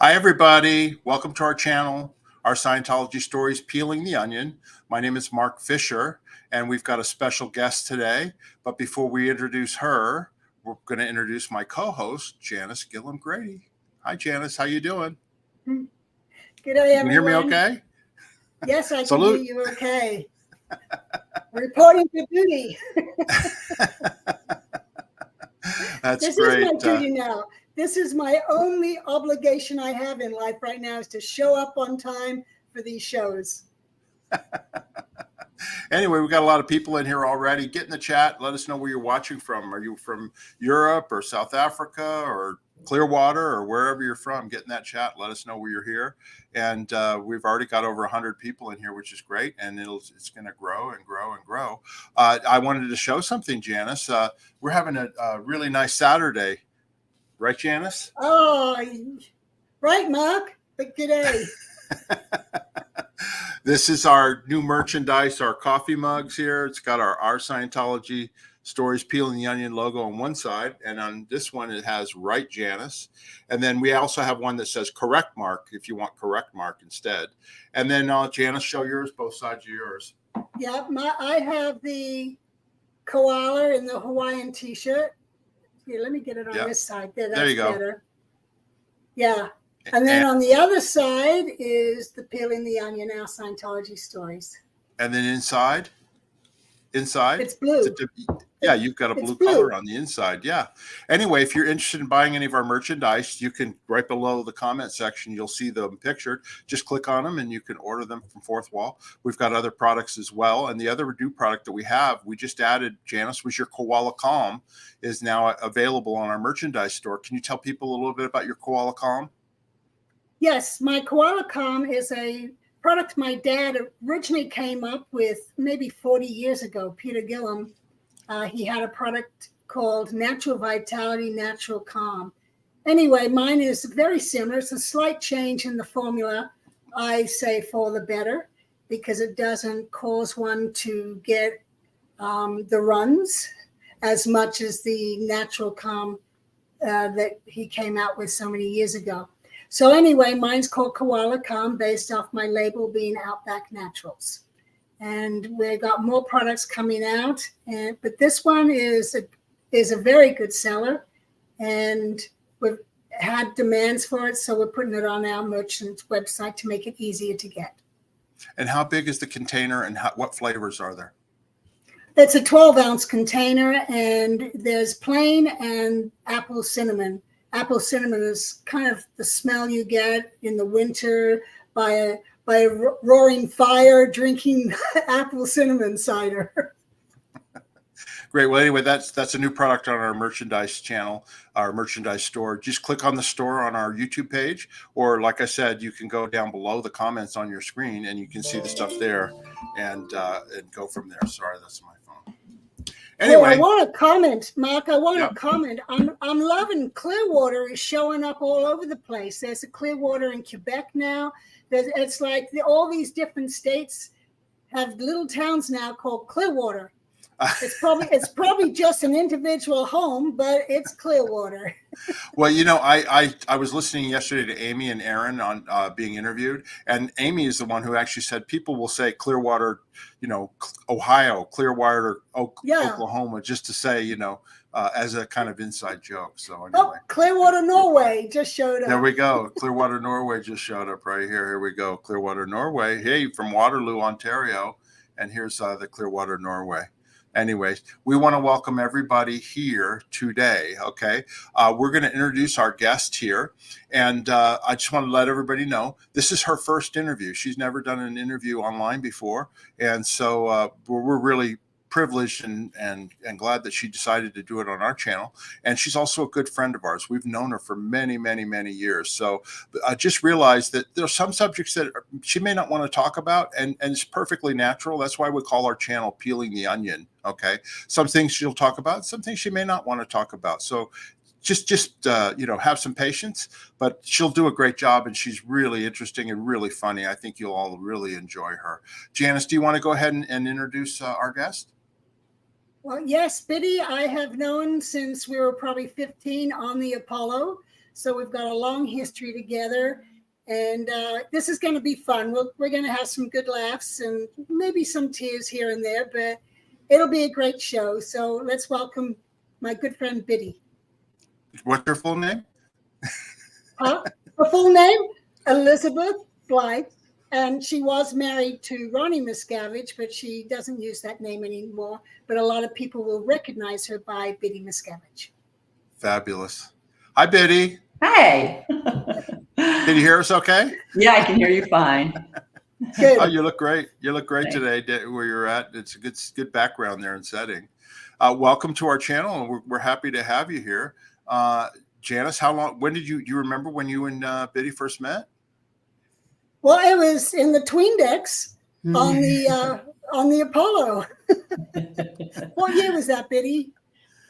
Hi, everybody. Welcome to our channel, our Scientology Stories Peeling the Onion. My name is Mark Fisher, and we've got a special guest today. But before we introduce her, we're going to introduce my co-host, Janis Gillham Grady. Hi, Janis. How you doing? Good day, everyone. Can you hear me okay? Yes, I Salute. can hear you okay. Reporting to duty. That's this great. This is my duty now. This is my only obligation I have in life right now is to show up on time for these shows. Anyway, we've got a lot of people in here already. Get in the chat. Let us know where you're watching from. Are you from Europe or South Africa or Clearwater or wherever you're from? Get in that chat. Let us know where you're here. And we've already got over 100 people in here, which is great. And it's going to grow and grow and grow. I wanted to show something, Janis. We're having a really nice Saturday. Right, Janis? Oh, right, Mark. But good day. This is our new merchandise, our coffee mugs here. It's got our Scientology Stories Peeling the Onion logo on one side. And on this one, it has Right Janis. And then we also have one that says Correct Mark, if you want Correct Mark instead. And then Janis, show yours, both sides of yours. Yeah, I have the koala in the Hawaiian t-shirt. Here, let me get it on this side. There you go. Better. Yeah. And then on the other side is the Peeling the Onion, our Scientology Stories. And then inside? It's blue. Yeah, you've got a blue color on the inside. Yeah. Anyway, if you're interested in buying any of our merchandise, you can, right below the comment section, you'll see them pictured. Just click on them and you can order them from Fourth Wall. We've got other products as well. And the other new product that we have, we just added, Janis, was your Koala Calm, is now available on our merchandise store. Can you tell people a little bit about your Koala Calm? Yes, my Koala Calm is a product my dad originally came up with maybe 40 years ago, Peter Gillham. He had a product called Natural Vitality, Natural Calm. Anyway, mine is very similar. It's a slight change in the formula, I say, for the better, because it doesn't cause one to get the runs as much as the Natural Calm that he came out with so many years ago. So anyway, mine's called Koala Calm, based off my label being Outback Naturals. And we got more products coming out, but this one is a very good seller, and we've had demands for it, so we're putting it on our merchant's website to make it easier to get. And how big is the container, and what flavors are there? It's a 12-ounce container, and there's plain and apple cinnamon. Apple cinnamon is kind of the smell you get in the winter by a roaring fire drinking apple cinnamon cider. Great. Well, anyway, that's a new product on our merchandise channel, our merchandise store. Just click on the store on our YouTube page, or like I said, you can go down below the comments on your screen and you can see the stuff there and go from there. Sorry, that's my phone. Anyway, I want to comment, Mark. I want to comment. I'm loving Clearwater is showing up all over the place. There's a Clearwater in Quebec now. It's like all these different states have little towns now called Clearwater. It's probably just an individual home, but it's Clearwater. Well, you know, I was listening yesterday to Amy and Aaron on being interviewed, and Amy is the one who actually said people will say Clearwater, you know, Ohio, Clearwater, Oklahoma, just to say, you know, as a kind of inside joke. So anyway, Clearwater, Norway just showed up. There we go. Clearwater, Norway just showed up right here. Here we go. Clearwater, Norway. Hey, from Waterloo, Ontario, and here's the Clearwater, Norway. Anyways, we want to welcome everybody here today, okay? We're going to introduce our guest here, and I just want to let everybody know this is her first interview. She's never done an interview online before, and so we're really privileged and glad that she decided to do it on our channel. And she's also a good friend of ours. We've known her for many, many, many years. So I just realized that there are some subjects that she may not want to talk about, and it's perfectly natural. That's why we call our channel Peeling the Onion. Okay. Some things she'll talk about, some things she may not want to talk about. So just you know, have some patience, but she'll do a great job, and she's really interesting and really funny. I think you'll all really enjoy her. Janis, do you want to go ahead and introduce our guest? Well, yes, Biddy, I have known since we were probably 15 on the Apollo. So we've got a long history together. And this is going to be fun. We're going to have some good laughs and maybe some tears here and there, but it'll be a great show. So let's welcome my good friend Biddy. What's your full name? Her full name, Elizabeth Blythe, and she was married to Ronnie Miscavige, but she doesn't use that name anymore. But a lot of people will recognize her by Biddy Miscavige. Fabulous. Hi, Biddy. Hey. Can you hear us okay? Yeah, I can hear you fine. Good. Oh, you look great. You look great Thanks. today where you're at. It's a good background there and setting. Welcome to our channel, and we're happy to have you here. Janis, when do you remember when you and Biddy first met? Well, it was in the tween decks on the Apollo. What year was that, Biddy?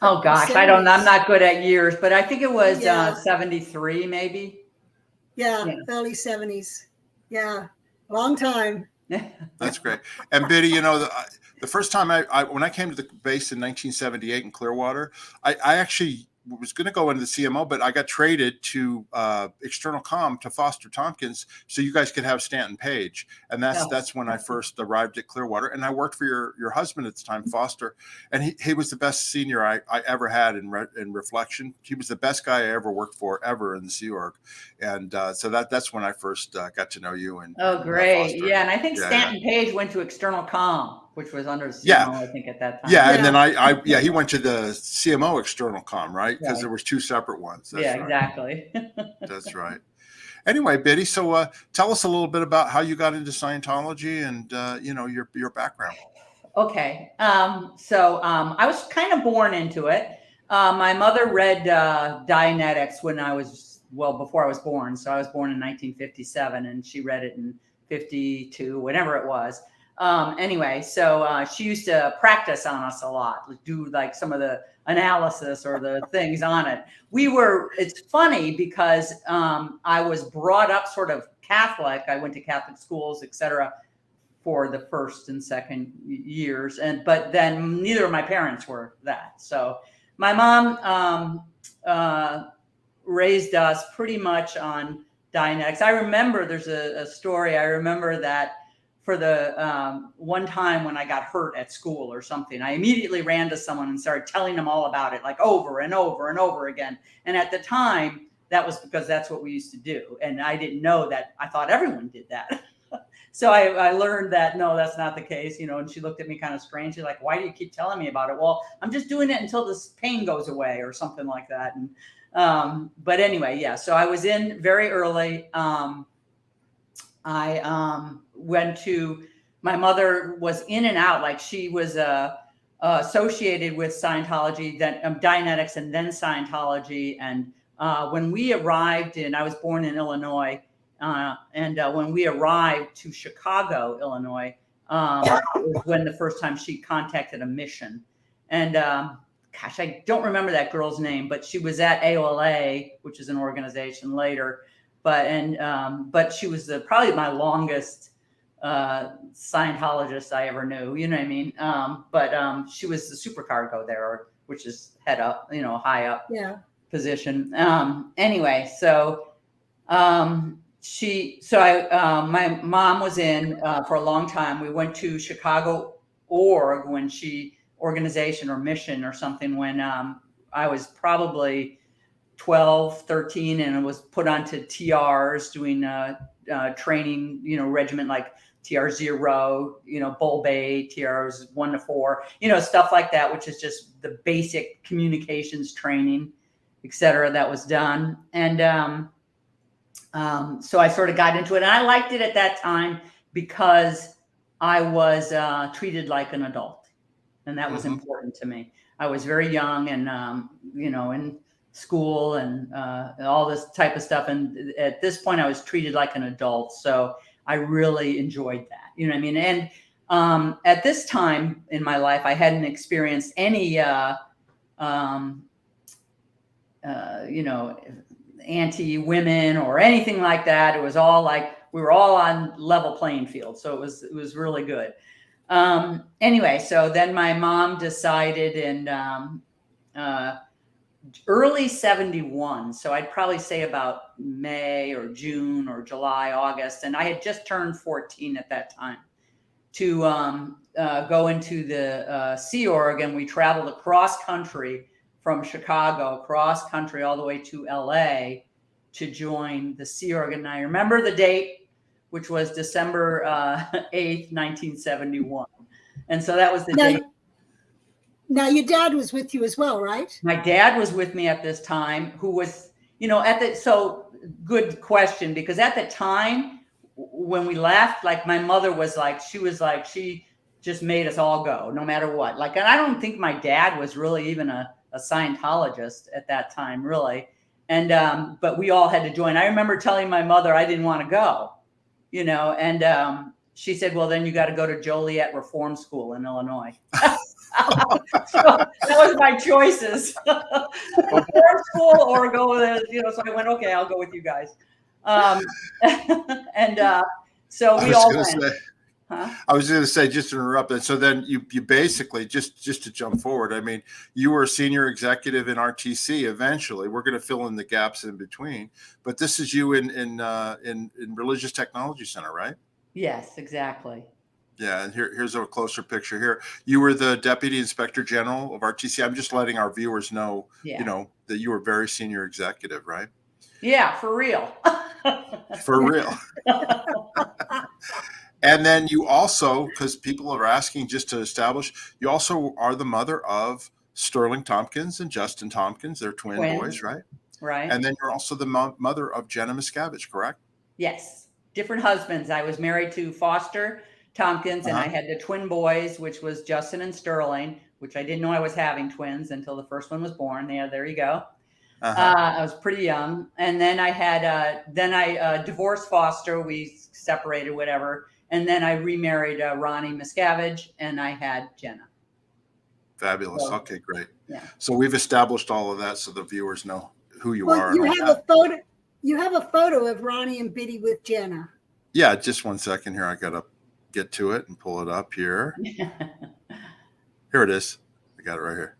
Oh gosh, I don't know. I'm not good at years, but I think it was 73 maybe. Yeah, early 70s. Yeah, long time. That's great. And Biddy, you know, the first time when I came to the base in 1978 in Clearwater, I actually was going to go into the CMO, but I got traded to external comm to Foster Tompkins so you guys could have Stanton Page. And that's when I first arrived at Clearwater. And I worked for your husband at the time, Foster. And he was the best senior I ever had in reflection. He was the best guy I ever worked for ever in the Sea Org. And so that's when I first got to know you. And great. Foster. Yeah. And I think Stanton Page went to external comm, which was under CMO, I think, at that time. Yeah, and then he went to the CMO external comm, right? Because there was two separate ones. That's right. Exactly. That's right. Anyway, Biddy, so tell us a little bit about how you got into Scientology and your background. Okay. So I was kind of born into it. My mother read Dianetics before I was born. So I was born in 1957, and she read it in 52, whenever it was. Anyway, so she used to practice on us a lot, do like some of the analysis or the things on it. It's funny because I was brought up sort of Catholic. I went to Catholic schools, etc., for the first and second years. But then neither of my parents were that. So my mom raised us pretty much on Dianetics. I remember there's a story. I remember that for the one time when I got hurt at school or something, I immediately ran to someone and started telling them all about it, like over and over and over again. And at the time, that was because that's what we used to do. And I didn't know that. I thought everyone did that. So I learned that, no, that's not the case, and she looked at me kind of strange. She's like, why do you keep telling me about it? Well, I'm just doing it until this pain goes away or something like that. And but anyway, yeah, so I was in very early. I went to, my mother was in and out, like she was associated with Scientology, then Dianetics, and then Scientology. And when we arrived I was born in Illinois, and when we arrived to Chicago, Illinois, was when the first time she contacted a mission. And gosh, I don't remember that girl's name, but she was at AOLA, which is an organization later. But she was probably my longest Scientologist I ever knew. You know what I mean? But she was the supercargo there, which is head up, high up position. Anyway, so my mom was in for a long time. We went to Chicago organization or mission or something when I was probably 12, 13, and it was put onto TRs doing training, regiment like TR0, Bull Bay, TRs 1 to 4, stuff like that, which is just the basic communications training, et cetera, that was done. And so I sort of got into it, and I liked it at that time because I was treated like an adult, and that was important to me. I was very young and, in school and all this type of stuff. And at this point I was treated like an adult. So I really enjoyed that, you know what I mean? And at this time in my life, I hadn't experienced any, anti-women or anything like that. It was all like, we were all on level playing field. So it was really good. Anyway, so then my mom decided early 71. So I'd probably say about May or June or July, August. And I had just turned 14 at that time to go into the Sea Org. And we traveled across country from Chicago, cross country all the way to LA to join the Sea Org. And I remember the date, which was December 8th, 1971. And so that was the date. Now, your dad was with you as well, right? My dad was with me at this time, who was, so good question, because at the time when we left, like my mother was like, she just made us all go no matter what. Like, and I don't think my dad was really even a Scientologist at that time, really. And, but we all had to join. I remember telling my mother I didn't want to go, and she said, well, then you got to go to Joliet Reform School in Illinois. So that was my choices. Reform school or go with, so I went, okay, I'll go with you guys. So we all went. I was going to say, just to interrupt that. So then you basically, just to jump forward, I mean, you were a senior executive in RTC eventually. We're going to fill in the gaps in between. But this is you in Religious Technology Center, right? Yes, exactly. Yeah, and here's a closer picture here. You were the Deputy Inspector General of RTC. I'm just letting our viewers know, that you were very senior executive, right? Yeah, for real. For real. And then you also, because people are asking, just to establish, you also are the mother of Sterling Tompkins and Justin Tompkins. They're twins. Boys, right? Right. And then you're also the mother of Jenna Miscavige, correct? Yes. Different husbands. I was married to Foster Tompkins, and I had the twin boys, which was Justin and Sterling, which I didn't know I was having twins until the first one was born. There you go. I was pretty young. And then I had, I divorced Foster. We separated, whatever. And then I remarried Ronnie Miscavige, and I had Jenna. Fabulous. So, okay, great. Yeah. So we've established all of that so the viewers know who you are. You have a photo. You have a photo of Ronnie and Biddy with Jenna. Yeah, just 1 second here. I got to get to it and pull it up here. Here it is. I got it right here.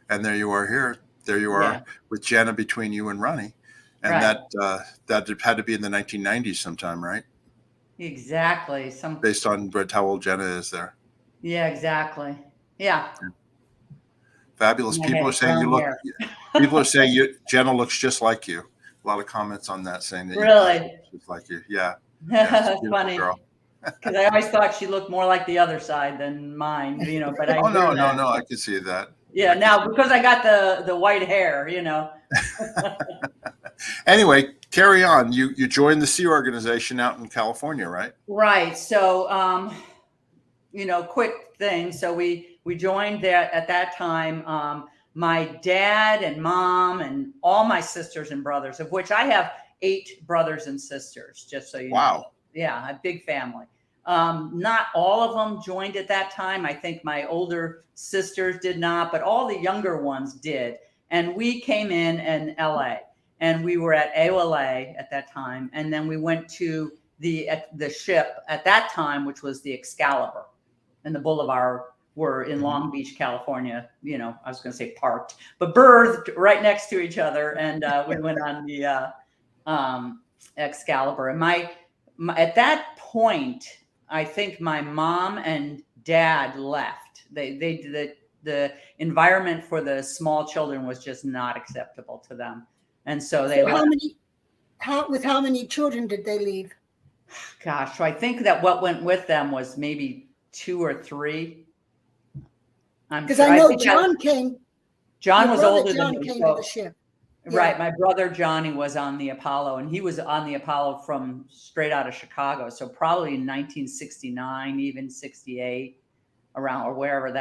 And there you are here. There you are with Jenna between you and Ronnie. And that had to be in the 1990s sometime, right? Exactly. Based on how old Jenna is there. Yeah, exactly. Yeah. Fabulous. People are saying you look. People are saying Jenna looks just like you. A lot of comments on that saying that really you look just like you. Yeah. That's funny. Because I always thought she looked more like the other side than mine, But I no, I can see that. Yeah, now because I got the white hair, Anyway, carry on. You joined the Sea Organization out in California, right? Right. So, quick thing. So we joined that at that time. My dad and mom and all my sisters and brothers, of which I have 8 brothers and sisters, just so you know. Yeah, a big family. Not all of them joined at that time. I think my older sisters did not, but all the younger ones did. And we came in LA, and we were at AOLA at that time. And then we went to the ship at that time, which was the Excalibur, and the Boulevard were in Long Beach, California. I was going to say parked, but berthed right next to each other. And we went on the Excalibur. And at that point, I think my mom and dad left. The environment for the small children was just not acceptable to them, and so they left. With how many children did they leave? Gosh, so I think that what went with them was maybe 2 or 3. Because I know John came. John was older than me. Came to the ship. Right. My brother Johnny was on the Apollo, and he was on the Apollo from straight out of Chicago. So probably in 1969, even 68, around or whenever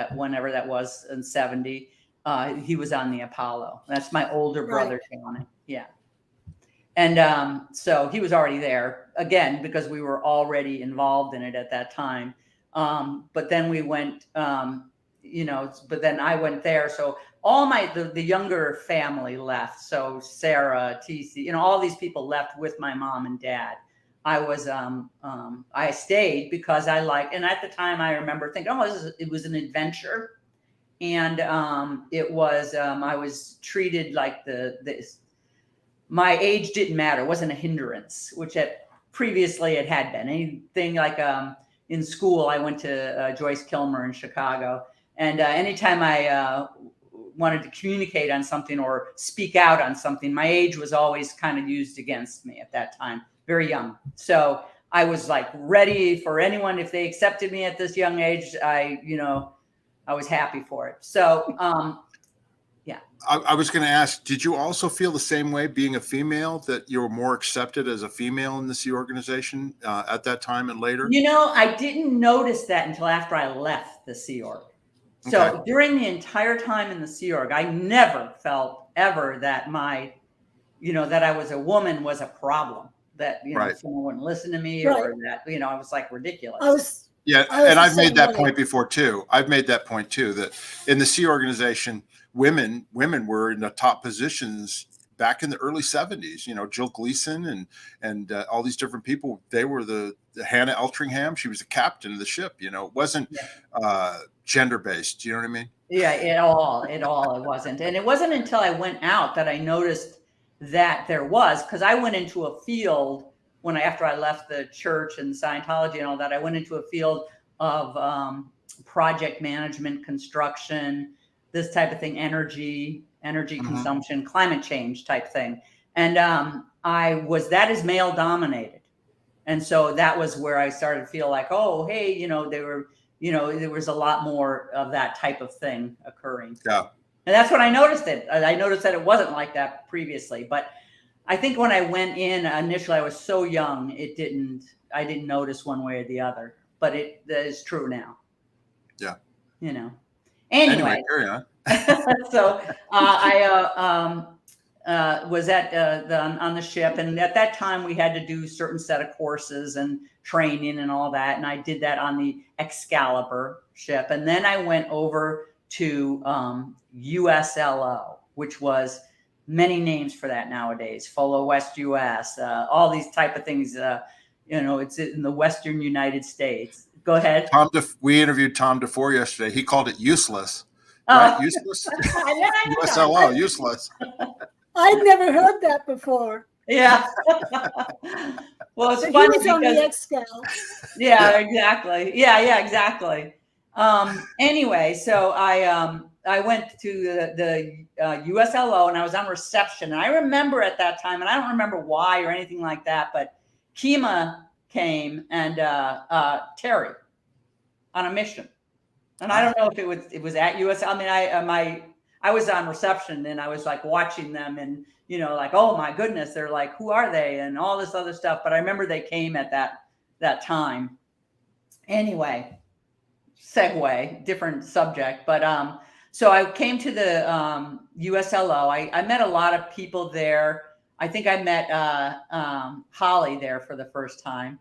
that was in 70, he was on the Apollo. That's my older brother, Johnny. Yeah. And so he was already there again, because we were already involved in it at that time. But then we went, but then I went there. So all the younger family left. So Sarah, TC, all these people left with my mom and dad. I was, I stayed because and at the time I remember thinking, it was an adventure. and it was I was treated like my age didn't matter. It wasn't a hindrance, which previously it had been. Anything like in school, I went to Joyce Kilmer in Chicago, and anytime I wanted to communicate on something or speak out on something, my age was always kind of used against me at that time, very young. So I was like ready for anyone. If they accepted me at this young age, I was happy for it. So, I was going to ask, did you also feel the same way being a female, that you were more accepted as a female in the Sea organization at that time and later? I didn't notice that until after I left the Sea Org. So during the entire time in the Sea Org, I never felt ever that that I was a woman was a problem, that, someone wouldn't listen to me or that, I was like ridiculous. I've made that point before too. I've made that point too, that in the Sea organization, women were in the top positions back in the early 70s. Jill Gleason and all these different people. They were the Hannah Eltringham. She was the captain of the ship. It wasn't gender based. You know what I mean? Yeah, it wasn't. And it wasn't until I went out that I noticed that there was, because I went into a field after I left the church and Scientology and all that. I went into a field of project management, construction, this type of thing, energy consumption, climate change type thing. And that is male dominated. And so that was where I started to feel like, oh, hey, there was a lot more of that type of thing occurring. Yeah. And that's when I noticed it. I noticed that it wasn't like that previously, but I think when I went in initially, I was so young, I didn't notice one way or the other, but that is true now. Yeah. Anyway, carry on. So I was on the ship, and at that time we had to do certain set of courses and training and all that, and I did that on the Excalibur ship, and then I went over to USLO, which was many names for that nowadays. Follow West US, all these type of things. It's in the Western United States. Go ahead. We interviewed Tom DeFore yesterday. He called it useless. Right? Useless. USLO, useless. I'd never heard that before. Yeah. Well, it's but funny he was on the because Excel. Yeah, exactly. Yeah, exactly. Anyway, so I went to the USLO, and I was on reception. And I remember at that time, and I don't remember why or anything like that, but Kima came and Terry on a mission. And I don't know if it was at US. I mean, I was on reception, and I was like watching them, and like, oh my goodness, they're like, who are they, and all this other stuff. But I remember they came at that time. Anyway, segue, different subject, but so I came to the USLO. I met a lot of people there. I think I met Holly there for the first time,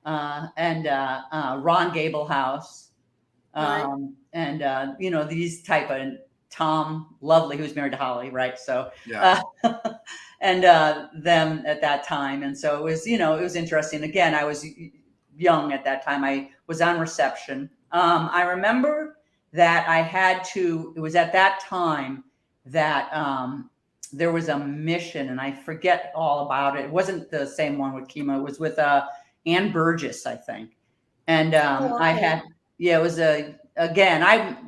and Ron Gablehouse. And these type of Tom Lovely, who's married to Holly, right? So and them at that time, and so it was interesting. Again, I was young at that time. I was on reception. I remember that it was at that time that there was a mission, and I forget all about it. It wasn't the same one with Kima. It was with Ann Burgess, I think, and I had. Yeah, it was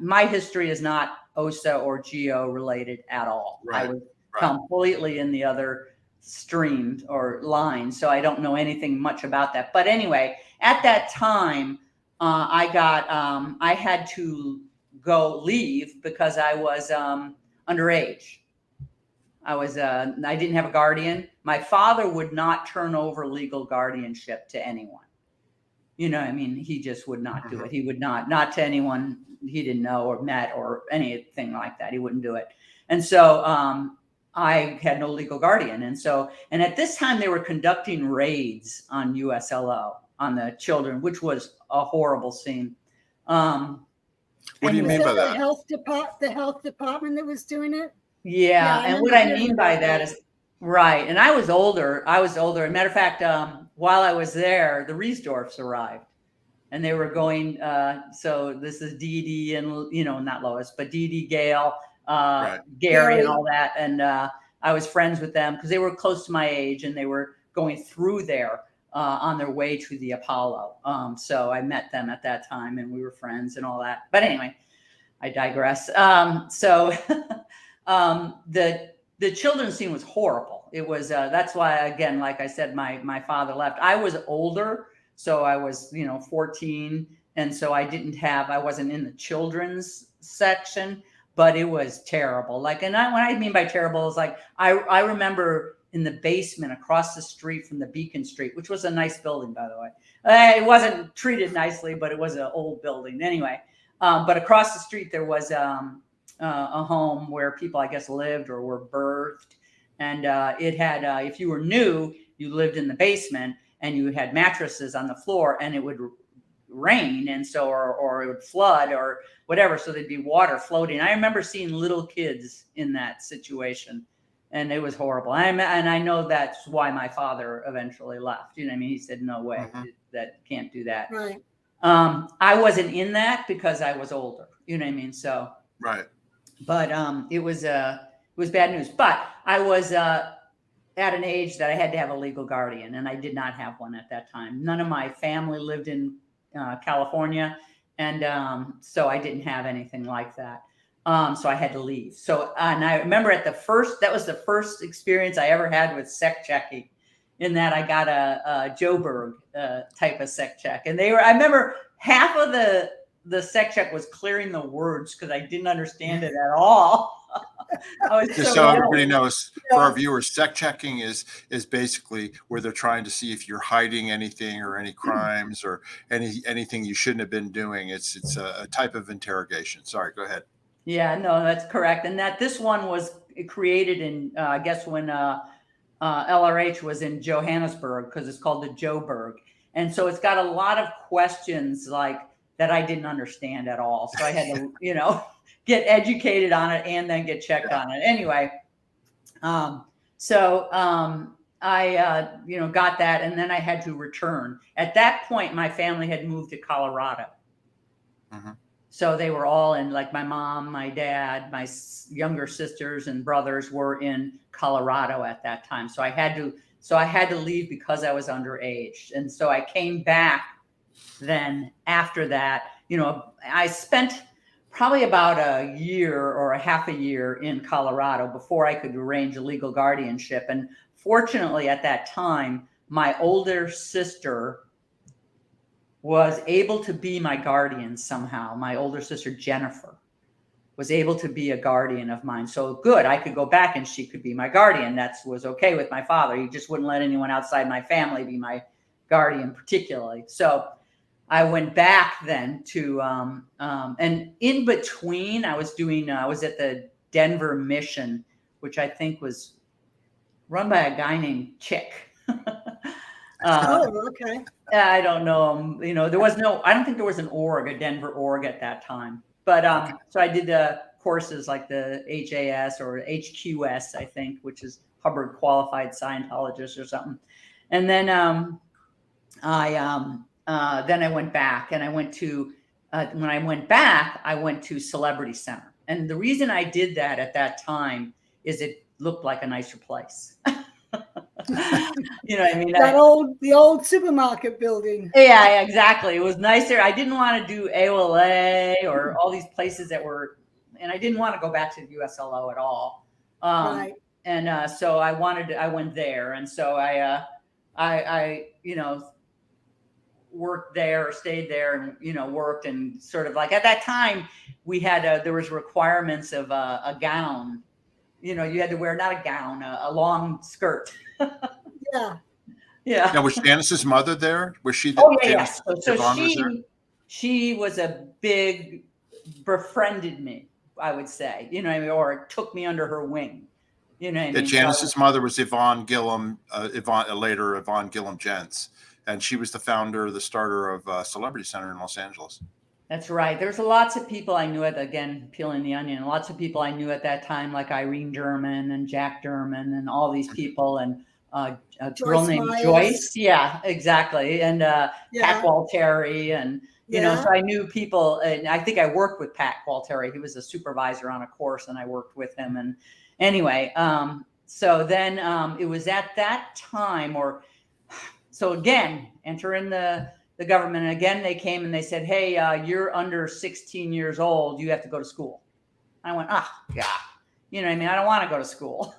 my history is not OSA or GEO related at all. Right, I was completely in the other streams or lines, so I don't know anything much about that. But anyway, at that time, I had to leave because I was underage. I didn't have a guardian. My father would not turn over legal guardianship to anyone. He just would not do it. He would not to anyone he didn't know or met or anything like that. He wouldn't do it. And so I had no legal guardian. And at this time they were conducting raids on USLO on the children, which was a horrible scene. What do you mean by that? The health department that was doing it? Yeah. And what I mean by that is, right. And I was older. As a matter of fact, while I was there, the Riesdorfs arrived. and they were going. So this is Dee Dee and not Lois, but Dee Dee, Gail, Gary, and all that. And I was friends with them because they were close to my age, and they were going through there on their way to the Apollo. So I met them at that time, and we were friends and all that. But anyway, I digress. So the children's scene was horrible. It was that's why, again, like I said, my father left. I was older, so I was 14, and so I wasn't in the children's section, but it was terrible. Like, and what I mean by terrible is like I remember in the basement across the street from the Beacon Street, which was a nice building, by the way. It wasn't treated nicely, but it was an old building anyway. But across the street there was a home where people, I guess, lived or were birthed. And it had, if you were new, you lived in the basement and you had mattresses on the floor, and it would rain. And so, or it would flood or whatever. So there'd be water floating. I remember seeing little kids in that situation, and it was horrible. And I know that's why my father eventually left. You know what I mean? He said, no way, that can't do that. Right. I wasn't in that because I was older. You know what I mean? So, right. But it was bad news. But I was at an age that I had to have a legal guardian, and I did not have one at that time. None of my family lived in California, and so I didn't have anything like that. So I had to leave. So, and I remember that was the first experience I ever had with sec checking, in that I got a Joburg type of sec check. And I remember half of the sec check was clearing the words because I didn't understand it at all. Just so everybody knows, for our viewers, sec checking is basically where they're trying to see if you're hiding anything or any crimes or anything you shouldn't have been doing. It's a type of interrogation. Sorry, go ahead. Yeah, no, that's correct. And that this one was created in, I guess, when LRH was in Johannesburg, because it's called the Joburg. And so it's got a lot of questions like that I didn't understand at all. So I had to, get educated on it and then get checked on it. Anyway, I got that, and then I had to return. At that point, my family had moved to Colorado. So they were all in, like my mom, my dad, my younger sisters and brothers were in Colorado at that time. So I had to leave because I was underage. And so I came back then after that. I spent probably about a year or a half a year in Colorado before I could arrange a legal guardianship. And fortunately at that time, my older sister was able to be my guardian somehow. My older sister, Jennifer, was able to be a guardian of mine. So good, I could go back and she could be my guardian. That was okay with my father. He just wouldn't let anyone outside my family be my guardian particularly. So I went back then to, and in between I was at the Denver mission, which I think was run by a guy named Chick. Okay. I don't know. I don't think there was a Denver org at that time. But so I did the courses like the HAS or HQS, I think, which is Hubbard Qualified Scientologist or something. And then I went back, and I went to when I went back, I went to Celebrity Center. And the reason I did that at that time is it looked like a nicer place. You know what I mean? The old supermarket building. Yeah, exactly. It was nicer. I didn't want to do AOLA or all these places that were, and I didn't want to go back to the USLO at all. Right. And so I went there. And so I worked there or stayed there and, worked, and sort of like at that time we had, there was requirements of a gown. You had to wear, not a gown, a long skirt. Yeah. Yeah. Now, was Janice's mother there? Was she? Yes. So she was befriended me, I would say, or took me under her wing. Janice's mother was Yvonne Gillham, later Yvonne Gillham Gents, and she was the founder, the starter of Celebrity Center in Los Angeles. That's right. There's lots of people I knew again, peeling the onion, lots of people I knew at that time, like Irene Derman and Jack Derman and all these people. And a girl named Myers. Joyce. Yeah, exactly. And Pat Yeah. Gualtieri, and you know, Yeah. so I knew people, and I think I worked with Pat Gualtieri. He was a supervisor on a course, and I worked with him. And anyway, so then it was at that time, or so again, enter in the government. And again, they came and they said, "Hey, you're under 16 years old. You have to go to school." I went, God, you know what I mean? I don't want to go to school,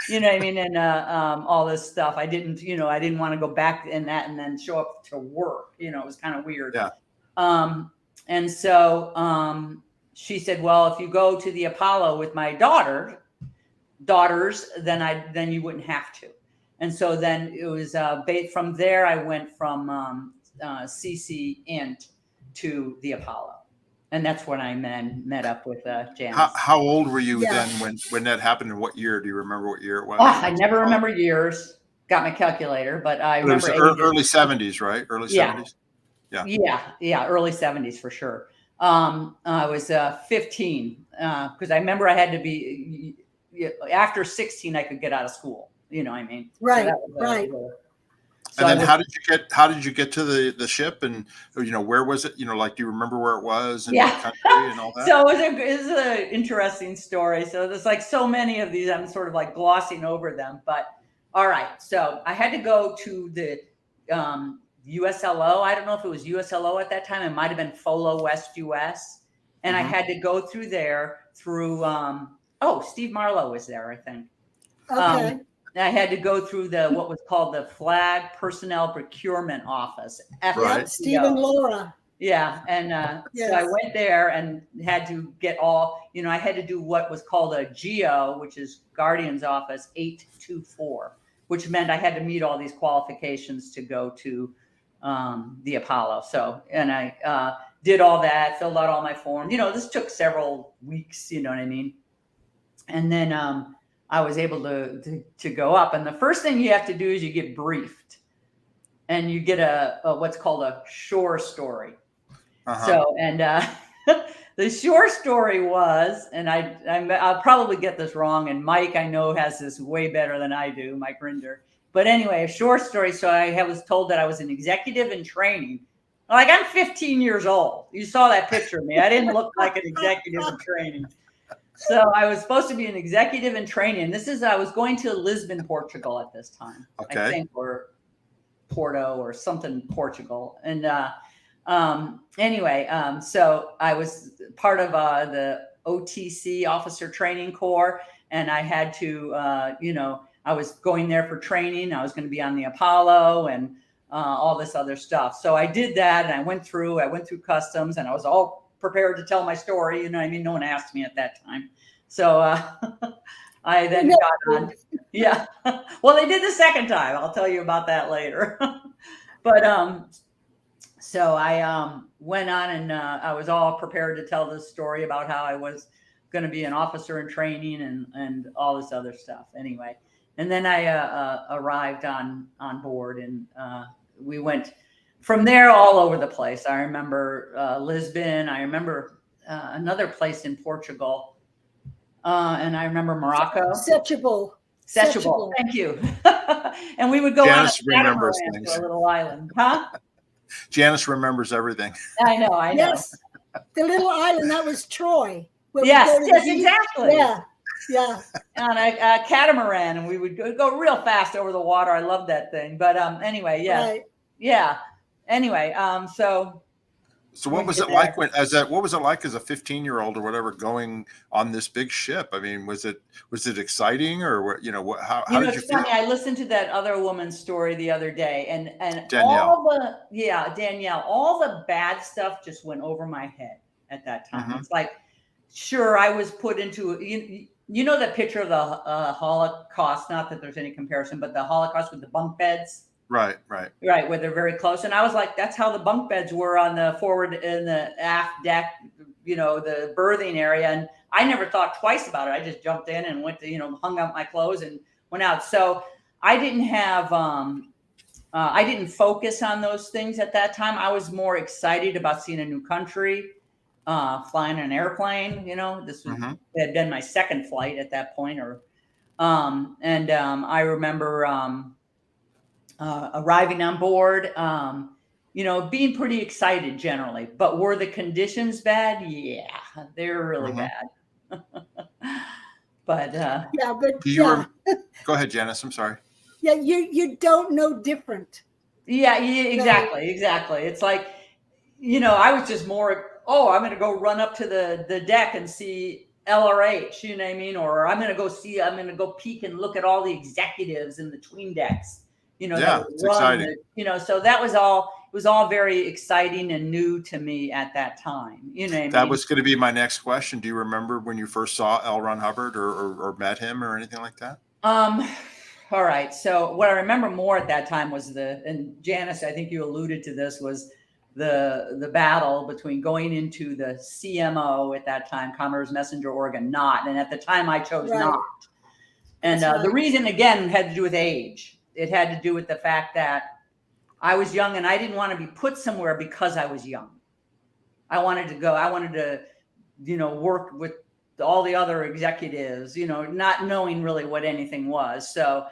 you know what I mean? And all this stuff. I didn't want to go back in that and then show up to work. You know, it was kind of weird. Yeah. And so she said, well, if you go to the Apollo with my daughters, then you wouldn't have to. And so then it was from there, I went from CC Int to the Apollo. And that's when I met up with Janis. How old were you then when that happened, and what year? Do you remember what year it was? I never remember years. Got my calculator, but I remember early 70s, right? Early 70s. Yeah, early 70s for sure. I was 15 because I remember I had to be after 16 I could get out of school. You know what I mean? Right, so right. So and then how did you get to the ship, and you know, where was it? You know, like, do you remember where it was and what country and all that? So it's an interesting story. So there's like so many of these, I'm sort of like glossing over them. But all right, so I had to go to the USLO. I don't know if it was USLO at that time. It might have been FOLO West US, and I had to go through there through. Steve Marlowe was there, I think. Okay. I had to go through what was called the Flag Personnel Procurement Office. Right. Steve and Laura. Yeah. And so I went there and had to get I had to do what was called a GO, which is Guardian's Office 824, which meant I had to meet all these qualifications to go to the Apollo. So, and I did all that, filled out all my forms. You know, this took several weeks, you know what I mean? And then I was able to go up. And the first thing you have to do is you get briefed, and you get a what's called a shore story. So, and the shore story was, and I'll probably get this wrong, and Mike I know has this way better than I do, Mike Rinder. But anyway, a shore story. So I was told that I was an executive in training. Like, I'm 15 years old. You saw that picture of me. I didn't look like an executive in training. So I was supposed to be an executive in training. I was going to Lisbon, Portugal at this time. Okay. I think, or Porto or something, Portugal. And anyway, so I was part of the OTC Officer Training Corps, and I had to, I was going there for training. I was going to be on the Apollo and all this other stuff. So I did that, and I went through customs, and I was all prepared to tell my story. You know what I mean? No one asked me at that time. So I then got on. Yeah. Well, they did the second time. I'll tell you about that later. But so I went on, and I was all prepared to tell this story about how I was going to be an officer in training and all this other stuff. Anyway, and then I arrived on board, and we went from there all over the place. I remember Lisbon. I remember another place in Portugal. And I remember Morocco. Setúbal. Thank you. And we would go Janis on a remembers catamaran to a little island. Huh? Janis remembers everything. I know. Yes. The little island, that was Troy. Yes, exactly. Yeah. On a catamaran, and we would go real fast over the water. I love that thing. But anyway, yeah. Right. Yeah. Anyway, So what was it like what was it like as a 15-year-old or whatever going on this big ship? I mean, was it exciting, or what, how did you feel? Funny, I listened to that other woman's story the other day, and Danielle. Danielle, all the bad stuff just went over my head at that time. Mm-hmm. It's like, sure, I was put into you know that picture of the Holocaust, not that there's any comparison, but the Holocaust with the bunk beds. Right, where they're very close. And I was like, that's how the bunk beds were on the forward and the aft deck, the berthing area. And I never thought twice about it. I just jumped in and went to, hung up my clothes and went out. So I didn't have, I didn't focus on those things at that time. I was more excited about seeing a new country, flying an airplane. This had been my second flight at that point, or I remember arriving on board, being pretty excited generally. But were the conditions bad? Yeah, they were really bad. But Go ahead, Janice. I'm sorry. Yeah, you don't know different. Yeah, exactly. It's like, I was just more, I'm going to go run up to the deck and see LRH, you know what I mean? Or I'm going to go peek and look at all the executives in the tween decks, that it's run, exciting. so that was all, it was all very exciting and new to me at that time. You know what I mean? That was going to be my next question. Do you remember when you first saw L. Ron Hubbard or met him or anything like that? All right. So what I remember more at that time was and Janis, I think you alluded to this, was the battle between going into the CMO at that time, Commerce Messenger Organ, not. And at the time I chose not. And the reason, again, had to do with age. It had to do with the fact that I was young and I didn't want to be put somewhere because I was young. I wanted to work with all the other executives, not knowing really what anything was. So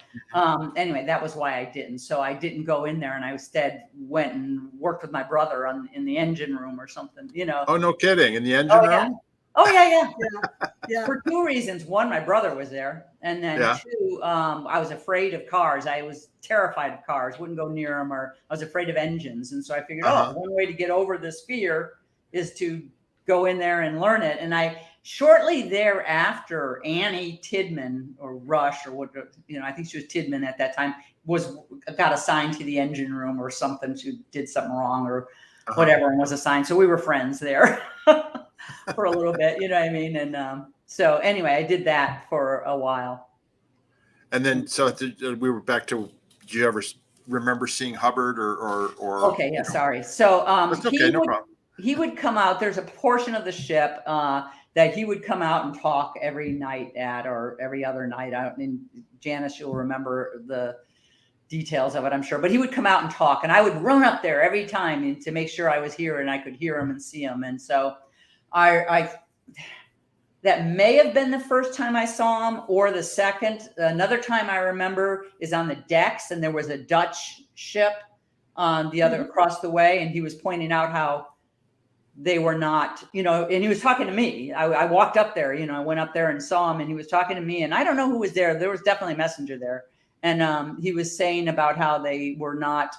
anyway, that was why I didn't. So I didn't go in there, and I instead went and worked with my brother in the engine room or something, Oh, no kidding. In the engine room? Oh, yeah. For two reasons. One, my brother was there. And then two, I was afraid of cars. I was terrified of cars, wouldn't go near them, or I was afraid of engines. And so I figured, one way to get over this fear is to go in there and learn it. And shortly thereafter, Annie Tidman, or Rush, or what, I think she was Tidman at that time, got assigned to the engine room or something. She did something wrong or whatever and was assigned. So we were friends there for a little bit, you know what I mean? And so anyway, I did that for a while. And then, so we were back to, do you ever remember seeing Hubbard or okay, yeah, sorry. So that's okay, no problem. He would come out. There's a portion of the ship that he would come out and talk every night or every other night. I mean, Janis, you'll remember the details of it, I'm sure. But he would come out and talk, and I would run up there every time to make sure I was here and I could hear him and see him. And so that may have been the first time I saw him, or the second. Another time I remember is on the decks, and there was a Dutch ship on the other across the way, and he was pointing out how they were not, and he was talking to me. I walked up there, I went up there and saw him, and he was talking to me, and I don't know who was there. There was definitely a messenger there. And he was saying about how they were not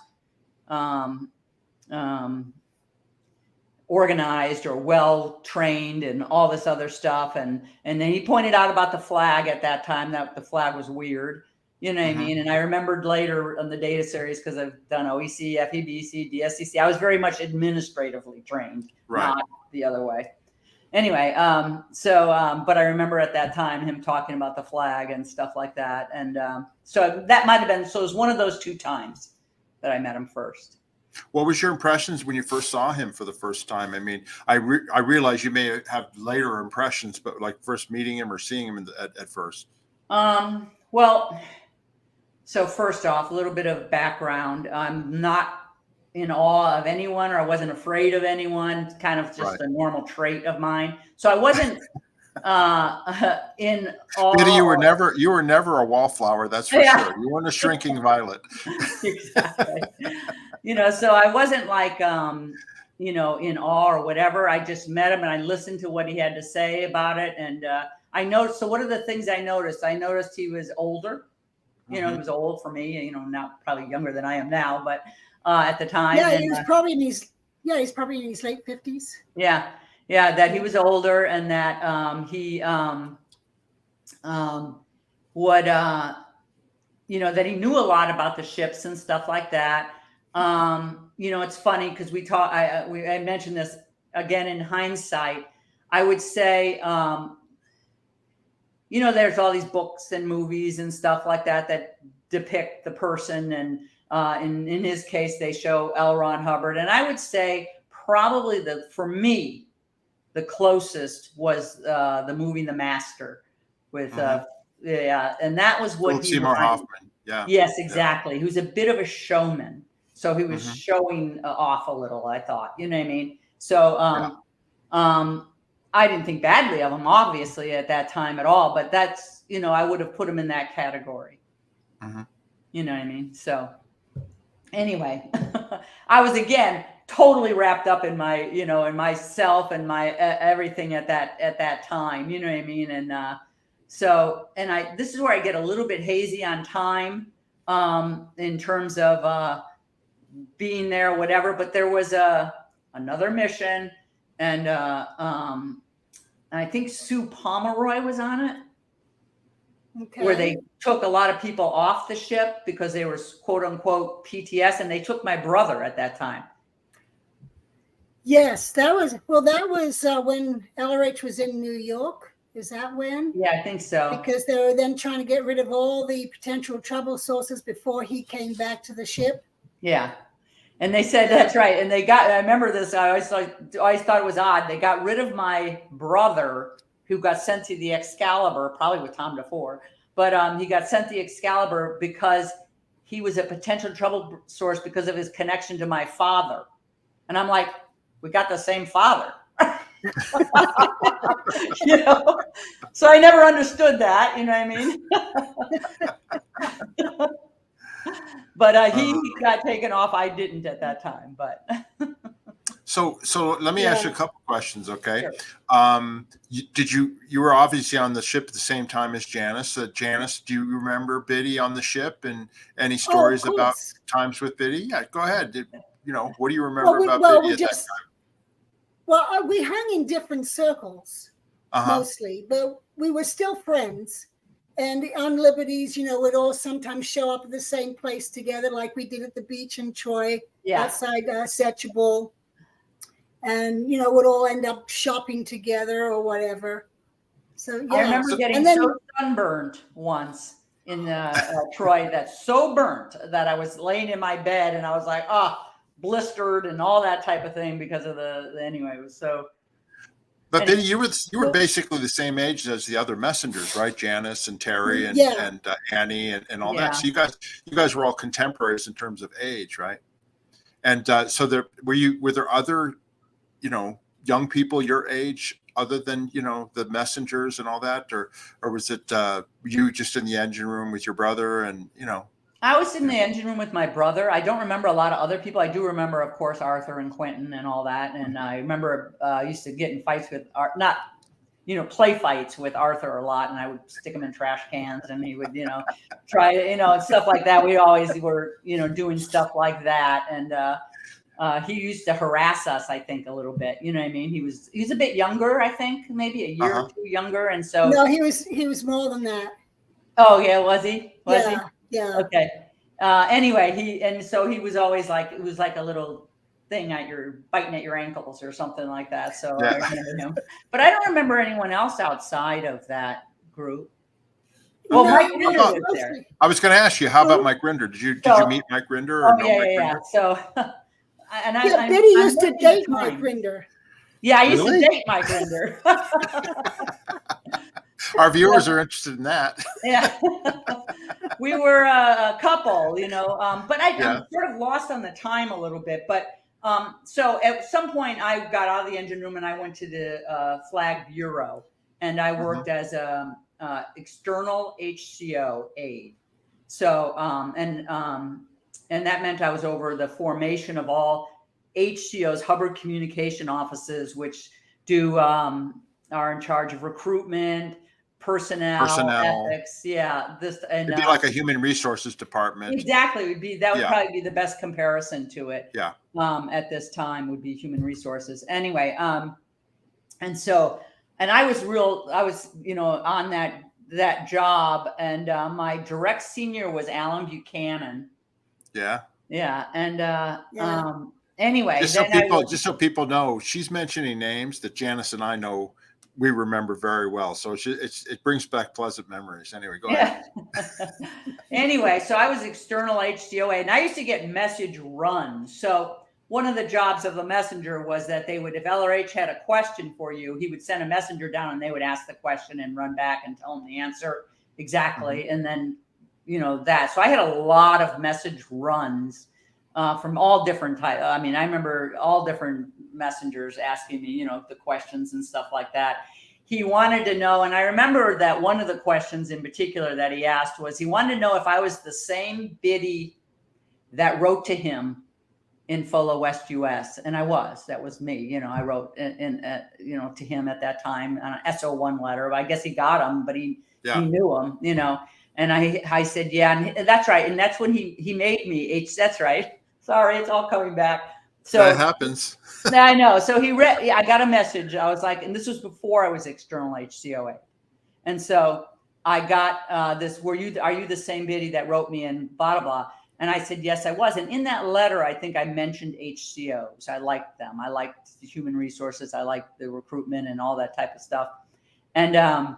organized or well trained and all this other stuff. And then he pointed out about the flag at that time, that the flag was weird. You know what I mean? And I remembered later on the data series, because I've done OEC, FEBC, DSCC. I was very much administratively trained, not the other way. Anyway, but I remember at that time him talking about the flag and stuff like that. And so that might have been, so it was one of those two times that I met him first. What was your impressions when you first saw him for the first time? I mean, I realize you may have later impressions, but like first meeting him or seeing him at first. Well, so first off, a little bit of background. I'm not in awe of anyone, or I wasn't afraid of anyone. It's kind of just a normal trait of mine. So I wasn't in awe. Biddy, you were never a wallflower, that's for sure. You weren't a shrinking violet. Exactly. So I wasn't like, in awe or whatever. I just met him and I listened to what he had to say about it. And I noticed, so what are the things I noticed? I noticed he was older. He was old for me, now probably younger than I am now, but at the time. Yeah, he was probably in his late 50s. Yeah, that he was older, and that he would, that he knew a lot about the ships and stuff like that. It's funny because I mentioned this again in hindsight. I would say, there's all these books and movies and stuff like that depict the person. And in his case, they show L. Ron Hubbard. And I would say probably for me, the closest was the movie The Master with, and that was what Seymour Hoffman. Yeah. Yes, exactly. He was a bit of a showman. So he was showing off a little, I thought, you know what I mean? So, I didn't think badly of him, obviously, at that time at all. But that's, I would have put him in that category. Mm-hmm. You know what I mean? So anyway, I was, again, totally wrapped up in my, in myself and my everything at that time. You know what I mean? And this is where I get a little bit hazy on time, in terms of being there, whatever. But there was another mission, and I think Sue Pomeroy was on it, where they took a lot of people off the ship because they were quote unquote PTS, and they took my brother at that time. Yes, that was when LRH was in New York. Is that when? Yeah, I think so. Because they were then trying to get rid of all the potential trouble sources before he came back to the ship. Yeah. And they said, that's right. And I remember this, I always thought it was odd. They got rid of my brother, who got sent to the Excalibur, probably with Tom DeFore, but he got sent to the Excalibur because he was a potential trouble source because of his connection to my father. And I'm like, we got the same father. So I never understood that, you know what I mean? But he got taken off. I didn't at that time, but. So let me ask you a couple questions, okay? Sure. You were obviously on the ship at the same time as Janis. Janis, do you remember Biddy on the ship, and any stories about times with Biddy? Yeah, go ahead. What do you remember about Biddy at that time? Well, we hung in different circles, mostly, but we were still friends. And on Liberties, would all sometimes show up at the same place together, like we did at the beach in Troy, outside Setchable. And, would all end up shopping together or whatever. So, yeah. I remember getting so sunburned once in Troy, that's so burnt that I was laying in my bed and I was like, blistered and all that type of thing because of anyway, it was so. But Biddy, you were basically the same age as the other messengers, right? Janis and Terry and Annie and all that. So you guys were all contemporaries in terms of age, right? And so were there other, young people your age other than, the messengers and all that, or was it you just in the engine room with your brother and, I was in the engine room with my brother. I don't remember a lot of other people. I do remember, of course, Arthur and Quentin and all that. And I remember I used to get in fights with, play fights with Arthur a lot. And I would stick him in trash cans and he would, try, and stuff like that. We always were, doing stuff like that. And he used to harass us, I think, a little bit. You know what I mean? He was a bit younger, I think, maybe a year or two younger. And so. No, he was more than that. Oh, yeah. Was he? He? Yeah. Okay. Anyway, he was always like, it was like a little thing biting at your ankles or something like that. So I remember him, but I don't remember anyone else outside of that group. Well, Mike Rinder was there. I was going to ask you, how about Mike Rinder? Did you meet Mike Rinder? Or yeah. So, Biddy used to date Mike Rinder. Yeah, I used to date Mike Rinder. Our viewers are interested in that. Yeah. We were a couple, but I'm sort of lost on the time a little bit. But so at some point I got out of the engine room and I went to the Flag Bureau and I worked as a external HCO aide. So, and that meant I was over the formation of all HCOs, Hubbard communication offices, which are in charge of recruitment, personnel, ethics. Yeah. It'd be like a human resources department. Exactly. That would probably be the best comparison to it. Yeah. At this time would be human resources. Anyway. And I was on that job, and my direct senior was Alan Buchanan. Yeah. Yeah. And, anyway, just so people know, she's mentioning names that Janis and I know we remember very well. So it brings back pleasant memories. Anyway, go ahead. Anyway, so I was external HCOA, and I used to get message runs. So one of the jobs of the messenger was that if LRH had a question for you, he would send a messenger down and they would ask the question and run back and tell them the answer exactly. And then, that. So I had a lot of message runs from all different types. I mean, I remember all different messengers asking me, you know, the questions and stuff like that. He wanted to know, and I remember that one of the questions in particular that he asked was he wanted to know if I was the same biddy that wrote to him in FOLA West US, and I was. That was me. You know, I wrote you know, to him at that time on an SO1 letter. I guess he got him, but he knew him. You know, and I said, yeah, and that's right, and that's when he made me That's right. Sorry, it's all coming back. So that happens. I know. So he read. I got a message. I was like, and this was before I was external HCOA, and so I got this. Are you the same biddy that wrote me and blah blah blah? And I said, yes, I was. And in that letter, I think I mentioned HCOs. I liked them. I liked the human resources. I liked the recruitment and all that type of stuff. And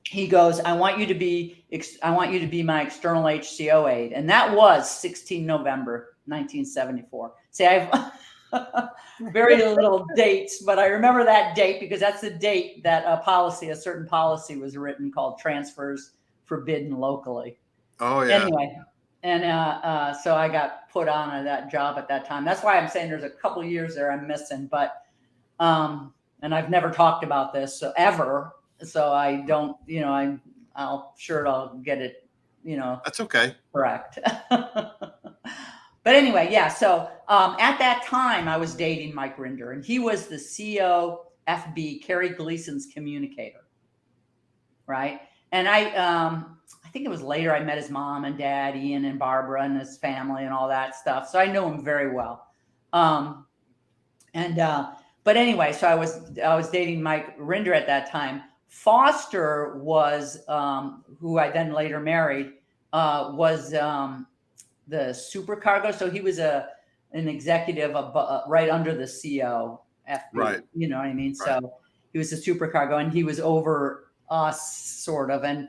he goes, I want you to be my external HCO aide. And that was 16 November, 1974. See, I have very little dates, but I remember that date because that's the date that a certain policy was written called transfers forbidden locally. Oh, yeah. Anyway. And so I got put on that job at that time. That's why I'm saying there's a couple of years there I'm missing, but and I've never talked about this ever. So I don't, you know, I'll get it, you know. That's okay. Correct. But anyway, yeah. So at that time I was dating Mike Rinder, and he was the COFB, Carrie Gleason's communicator. Right. And I think it was later I met his mom and dad, Ian and Barbara and his family and all that stuff. So I know him very well. But anyway, so I was dating Mike Rinder at that time. Foster was, who I then later married, was the supercargo. So he was an executive right under the CO FB. Right. You know what I mean? Right. So he was a supercargo, and he was over us sort of. And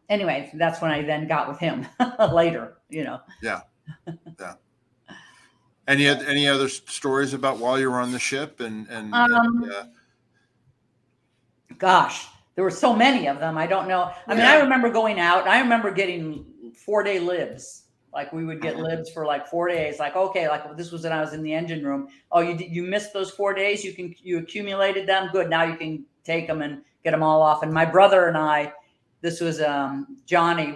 anyway, that's when I then got with him later, you know. Yeah. Yeah. Any other stories about while you were on the ship Gosh, there were so many of them. I don't know. I mean, I remember going out, and I remember getting 4-day libs. Like we would get libs for like 4 days. Like, okay, like this was when I was in the engine room. Oh, you missed those 4 days. You accumulated them. Good. Now you can take them and get them all off. And my brother and I, this was Johnny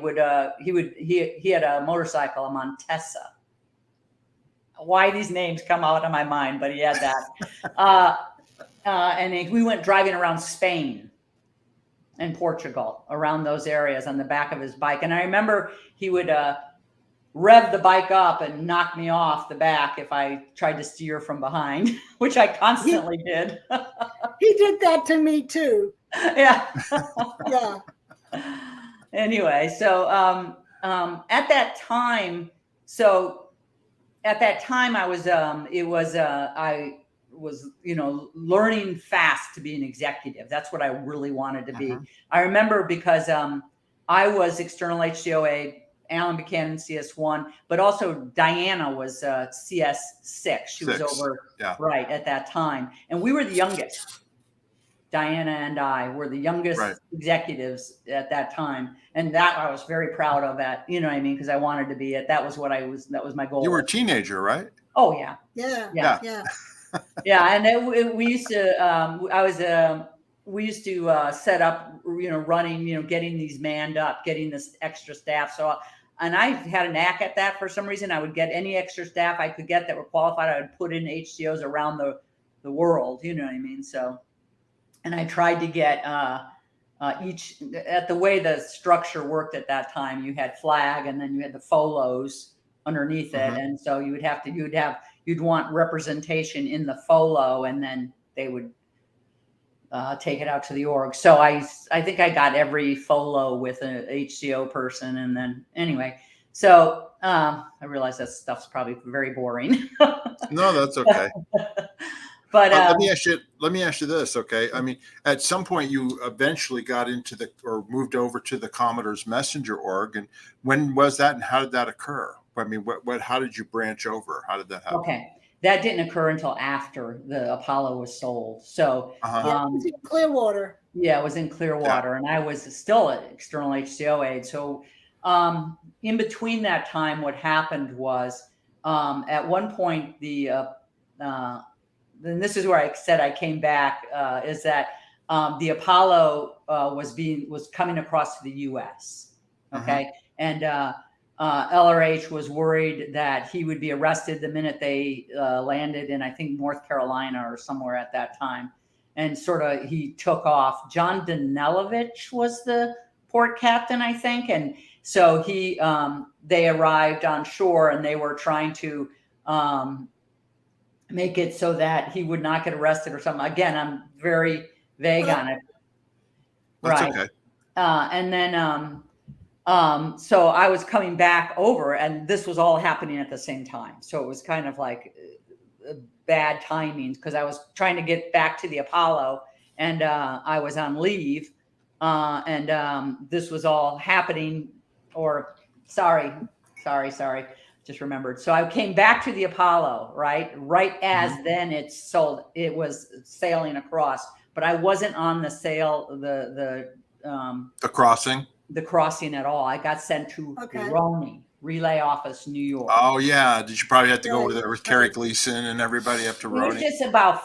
he had a motorcycle, a Montesa. Why these names come out of my mind, but he had that. And we went driving around Spain and Portugal, around those areas on the back of his bike. And I remember he would rev the bike up and knock me off the back if I tried to steer from behind, which I constantly did. He did that to me too. Yeah. Yeah. Anyway, so at that time, I was, you know, learning fast to be an executive. That's what I really wanted to be. I remember because I was external HCOA, Alan Buchanan CS1, but also Diana was CS6. She was over right at that time, and we were the youngest. Diana and I were the youngest executives at that time, and that I was very proud of. That, you know what I mean, because I wanted to be it. That was what I was. That was my goal. You were a teenager, right? Oh yeah, yeah. Yeah, and we used to. We used to set up, you know, running, you know, getting these manned up, getting this extra staff. So, and I had a knack at that for some reason. I would get any extra staff I could get that were qualified. I would put in HCOs around the world. You know what I mean? So, and I tried to get each at the way the structure worked at that time. You had flag, and then you had the FOLOs underneath it, and so you'd want representation in the FOLO, and then they would take it out to the org. So I think I got every FOLO with an HCO person, and then anyway, so I realize that stuff's probably very boring. No, that's okay. But let me ask you this, okay? I mean, at some point you eventually got into moved over to the Commodore's Messenger org, and when was that, and how did that occur? I mean, how did you branch over? How did that happen? Okay, that didn't occur until after the Apollo was sold. So it was in Clearwater. Yeah, it was in Clearwater, and I was still an external HCO aide. So in between that time, what happened was at one point the and this is where I said I came back, is that the Apollo was coming across to the U.S. Okay, and LRH was worried that he would be arrested the minute they landed in, I think, North Carolina or somewhere at that time, and sort of he took off. John Danelovich was the port captain, I think, and so they arrived on shore and they were trying to make it so that he would not get arrested or something. Again, I'm very vague on it. That's right. Okay. And then, so I was coming back over, and this was all happening at the same time. So it was kind of like bad timing because I was trying to get back to the Apollo, and I was on leave, and this was all happening. Or sorry, just remembered. So I came back to the Apollo, right as then it was sailing across, but I wasn't on the sail, the crossing. The crossing at all. I got sent to Roni, Relay Office, New York. Oh yeah, did you probably have to go over there with Carrie Gleason and everybody up to Roni? It was just about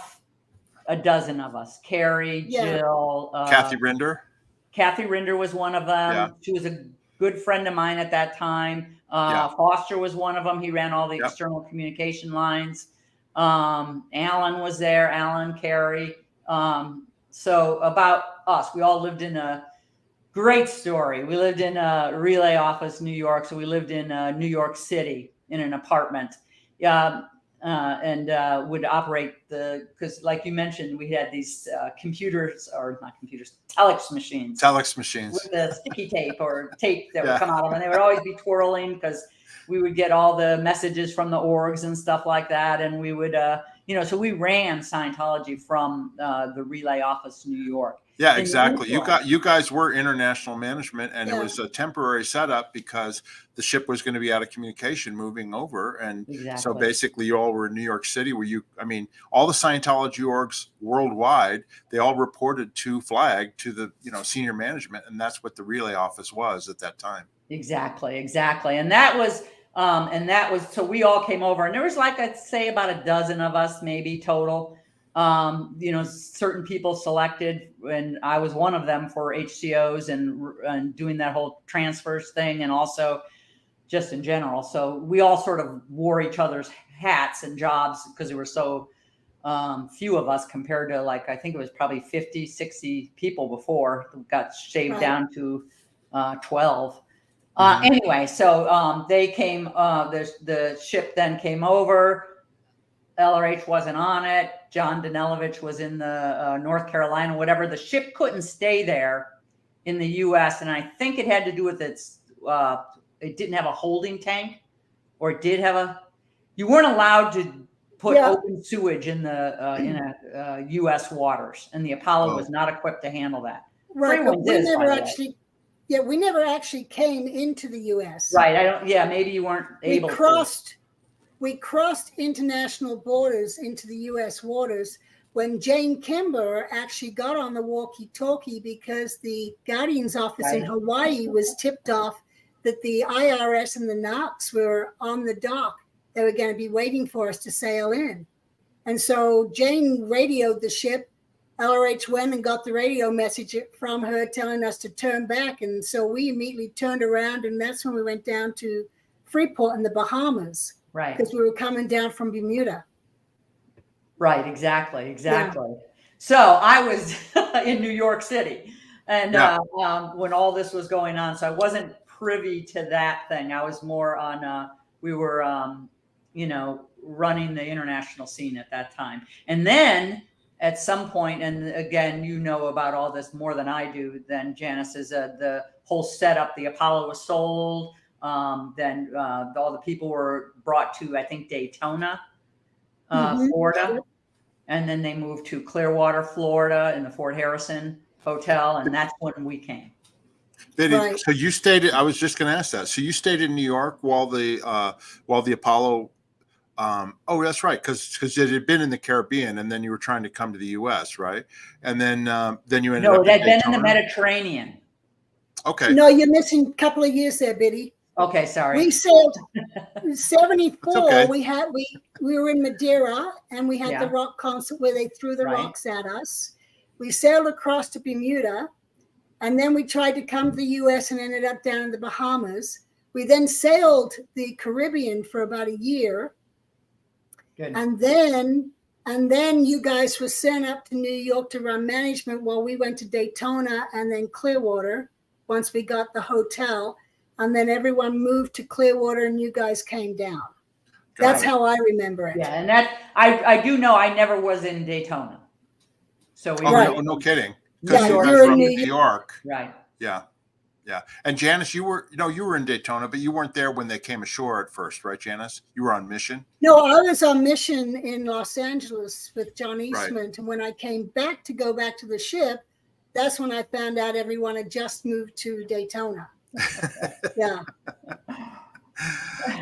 a dozen of us. Carrie, Jill, Kathy Rinder. Kathy Rinder was one of them. Yeah. She was a good friend of mine at that time. Foster was one of them. He ran all the external communication lines. Alan was there. Alan, Carrie. So about us, we all lived in a great story. We lived in a Relay Office, New York. So we lived in New York City in an apartment. And would operate because like you mentioned, we had these telex machines. Telex machines. With the sticky tape or tape that would come out of them. And they would always be twirling because we would get all the messages from the orgs and stuff like that. And we would, so we ran Scientology from the Relay Office, New York. Yeah, exactly. You guys were international management, and it was a temporary setup because the ship was going to be out of communication moving over. And so basically you all were in New York City all the Scientology orgs worldwide, they all reported to Flag, to the, senior management. And that's what the Relay Office was at that time. Exactly. And that was, so we all came over, and there was I'd say about a dozen of us, maybe total. Certain people selected, and I was one of them for HCOs and doing that whole transfers thing, and also just in general. So we all sort of wore each other's hats and jobs because there were so few of us compared to I think it was probably 50, 60 people before. It got shaved down to 12. Anyway, so they came, the ship then came over. LRH wasn't on it. John Danelovich was in the North Carolina, whatever. The ship couldn't stay there in the U.S. And I think it had to do with its, it didn't have a holding tank, or it did have you weren't allowed to put open sewage in the U.S. waters. And the Apollo was not equipped to handle that. Right. We never actually came into the U.S. Right. Maybe you weren't able to. We crossed international borders into the U.S. waters when Jane Kimber actually got on the walkie-talkie because the Guardian's office in Hawaii was tipped off that the IRS and the NOx were on the dock. They were going to be waiting for us to sail in. And so Jane radioed the ship. LRH went and got the radio message from her telling us to turn back. And so we immediately turned around, and that's when we went down to Freeport in the Bahamas. Right. Because we were coming down from Bermuda. Right. Exactly. Yeah. So I was in New York City, and when all this was going on, so I wasn't privy to that thing. I was more on, we were, running the international scene at that time. And then at some point, and again, about all this more than I do, then Janis, is the whole setup. The Apollo was sold. Then all the people were brought to, I think, Daytona, Florida. And then they moved to Clearwater, Florida in the Fort Harrison Hotel. And that's when we came. So you stayed, I was just going to ask that. So you stayed in New York while the Apollo, that's right. Because it had been in the Caribbean, and then you were trying to come to the U.S., right? And then you ended up it had been in the Mediterranean. Okay. No, you're missing a couple of years there, Biddy. Okay, sorry. We sailed 74. okay. We were in Madeira, and we had the rock concert where they threw the rocks at us. We sailed across to Bermuda, and then we tried to come to the U.S. and ended up down in the Bahamas. We then sailed the Caribbean for about a year. Good. And then you guys were sent up to New York to run management while we went to Daytona and then Clearwater once we got the hotel. And then everyone moved to Clearwater and you guys came down. That's how I remember it. Yeah, and that I do know I never was in Daytona. So we no kidding. Yeah, you you're from in New New York. Right. Yeah. Yeah. And Janis, you were in Daytona, but you weren't there when they came ashore at first, right, Janis? You were on mission? No, I was on mission in Los Angeles with John Eastman. Right. And when I came back to go back to the ship, that's when I found out everyone had just moved to Daytona. Yeah.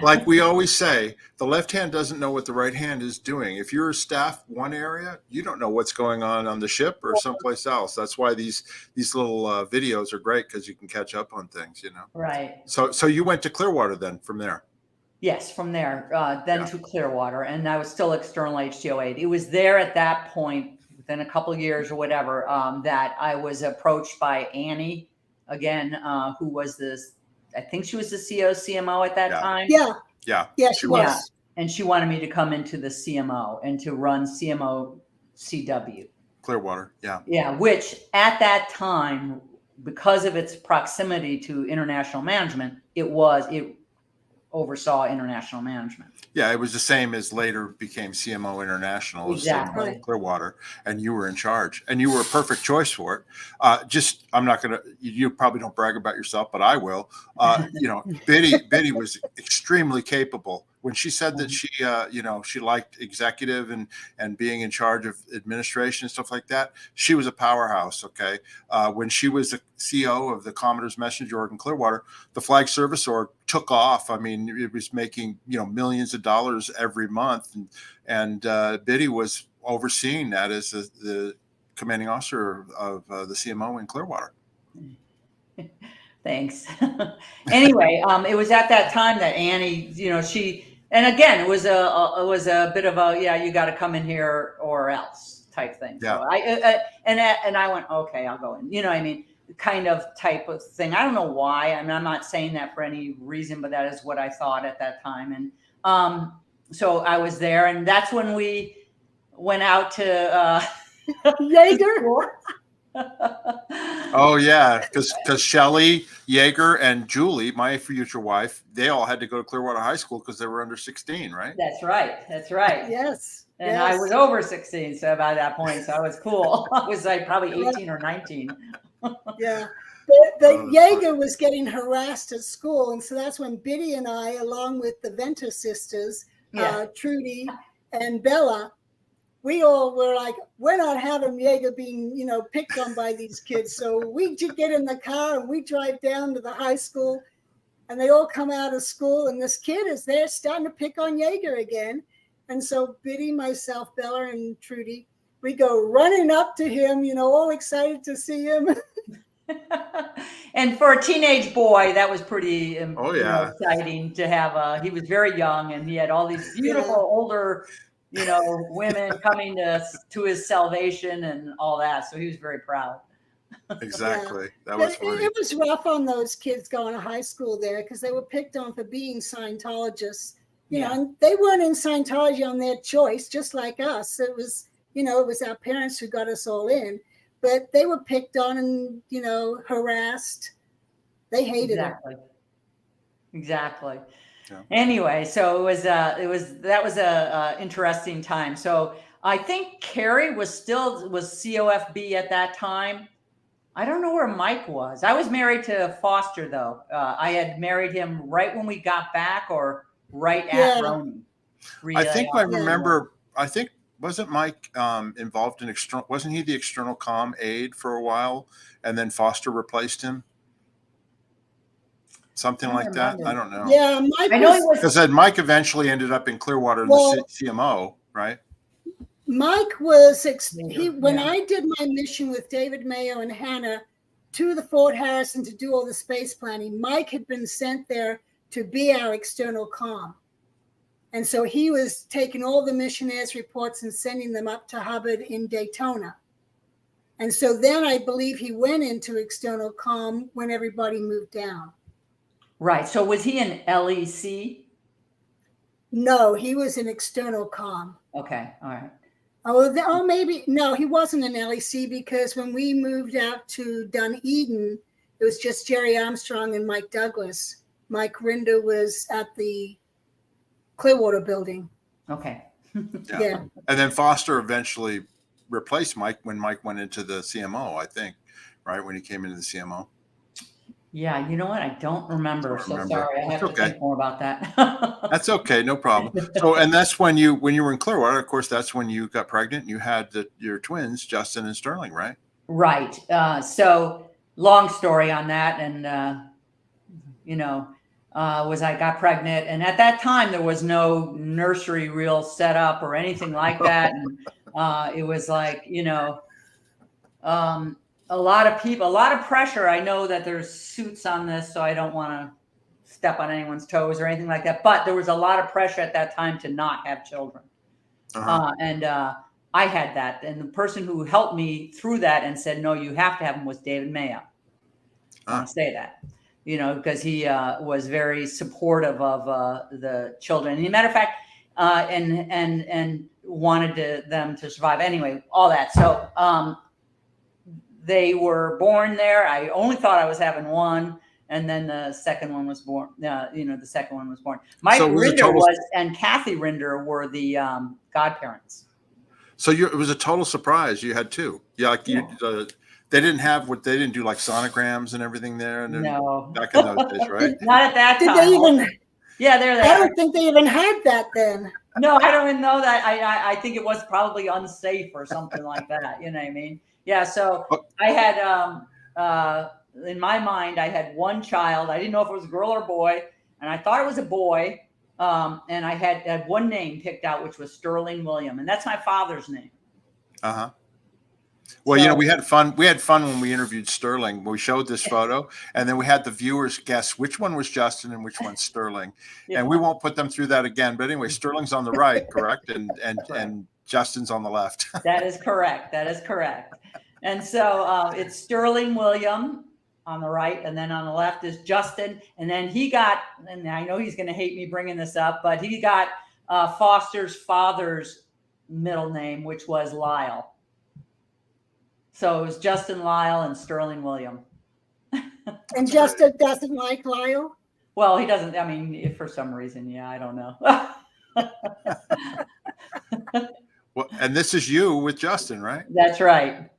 Like we always say, the left hand doesn't know what the right hand is doing. If you're a staff one area, you don't know what's going on the ship or someplace else. That's why these little videos are great, because you can catch up on things, you know. Right. So you went to Clearwater then from there. Yes, from there, then to Clearwater, and I was still external HTO8. It was there at that point, within a couple of years or whatever, that I was approached by Annie again, who was I think she was the CMO at that time. Yeah, she was. Yeah. And she wanted me to come into the CMO and to run CMO CW. Clearwater, yeah. Yeah, which at that time, because of its proximity to international management, it oversaw international management. Yeah, it was the same as later became CMO International, exactly. Clearwater, and you were in charge, and you were a perfect choice for it. I'm not gonna. You probably don't brag about yourself, but I will. Biddy was extremely capable. When she said that she liked executive and being in charge of administration and stuff like that, she was a powerhouse. Okay, when she was the CEO of the Commodore's Messenger Org in Clearwater, the Flag Service Org took off. I mean, it was making millions of dollars every month, and Biddy was overseeing that as the commanding officer of the CMO in Clearwater. Thanks. Anyway, it was at that time that Annie, and again, it was a bit of a you got to come in here or else type thing. Yeah. So I went, okay, I'll go in. Kind of type of thing. I don't know why. I mean, I'm not saying that for any reason, but that is what I thought at that time. And so I was there, and that's when we went out to Jaeger. Oh yeah, because Shelly, Yeager, and Julie, my future wife, they all had to go to Clearwater High School because they were under 16, right? That's right. Yes. And yes. I was over 16, so by that point, so I was cool. I was like probably 18 or 19. Yeah. The Jaeger was getting harassed at school, and so that's when Biddy and I, along with the Venter sisters, Trudy and Bella, we all were like, we're not having Jaeger being, picked on by these kids. So we get in the car and we drive down to the high school, and they all come out of school, and this kid is there starting to pick on Jaeger again. And so Biddy, myself, Bella, and Trudy, we go running up to him, all excited to see him. And for a teenage boy, that was pretty exciting to have. He was very young, and he had all these beautiful older women coming to his salvation and all that. So he was very proud. Exactly. Yeah. That was funny. It was rough on those kids going to high school there because they were picked on for being Scientologists. And they weren't in Scientology on their choice, just like us. It was, it was our parents who got us all in. But they were picked on and, harassed. They hated it. Exactly. Yeah. Anyway, so that was a interesting time. So I think Carrie was COFB at that time. I don't know where Mike was. I was married to Foster though. I had married him right when we got back, or right at Roni. I think I remember. I think wasn't Mike involved in external? Wasn't he the external comm aide for a while, and then Foster replaced him? Something like that. I don't know. Yeah, Mike. I know he was, because Mike eventually ended up in Clearwater, the CMO, right? Mike was when I did my mission with David Mayo and Hannah to the Fort Harrison to do all the space planning. Mike had been sent there to be our external comm. And so he was taking all the missionaries' reports and sending them up to Hubbard in Daytona. And so then I believe he went into external comm when everybody moved down. Right. So was he in LEC? No, he was in external comm. Okay. All right. Maybe. No, he wasn't in LEC because when we moved out to Dunedin, it was just Jerry Armstrong and Mike Douglas. Mike Rinder was at the Clearwater building. Okay. Yeah. And then Foster eventually replaced Mike when Mike went into the CMO, I think, right? When he came into the CMO. Yeah, you know what? I don't remember. Sorry. I have to think more about that. That's okay, no problem. So, and that's when you were in Clearwater, of course, that's when you got pregnant and you had your twins, Justin and Sterling, right? Right. So long story on that. And, I got pregnant. And at that time, there was no nursery reel set up or anything like that. And it was like, a lot of pressure. I know that there's suits on this, so I don't want to step on anyone's toes or anything like that. But there was a lot of pressure at that time to not have children. And I had that. And the person who helped me through that and said, no, you have to have them was David Mayo. I want to say that, because he was very supportive of the children. And as a matter of fact, and wanted them to survive. Anyway, all that. So they were born there. I only thought I was having one. And then the second one was born. The second one was born. Mike Rinder and Kathy Rinder were the godparents. So it was a total surprise. You had two. Yeah, they didn't do like sonograms and everything there. And no, back in those days, right? Not at that time. Did they even? Yeah, they're there. I don't think they even had that then. No, I don't even know that. I think it was probably unsafe or something like that. You know what I mean? Yeah. So I had in my mind, I had one child. I didn't know if it was a girl or a boy, and I thought it was a boy. And I had one name picked out, which was Sterling William, and that's my father's name. Well, so, we had fun. We had fun when we interviewed Sterling. We showed this photo, and then we had the viewers guess which one was Justin and which one's Sterling. Yeah. And we won't put them through that again. But anyway, Sterling's on the right, correct, and Justin's on the left. That is correct. And so it's Sterling William on the right, and then on the left is Justin. And then and I know he's going to hate me bringing this up, but he got Foster's father's middle name, which was Lyle. So it was Justin Lyle and Sterling William. And Justin doesn't like Lyle? Well, he doesn't. I mean, for some reason, yeah, I don't know. Well, and this is you with Justin, right? That's right.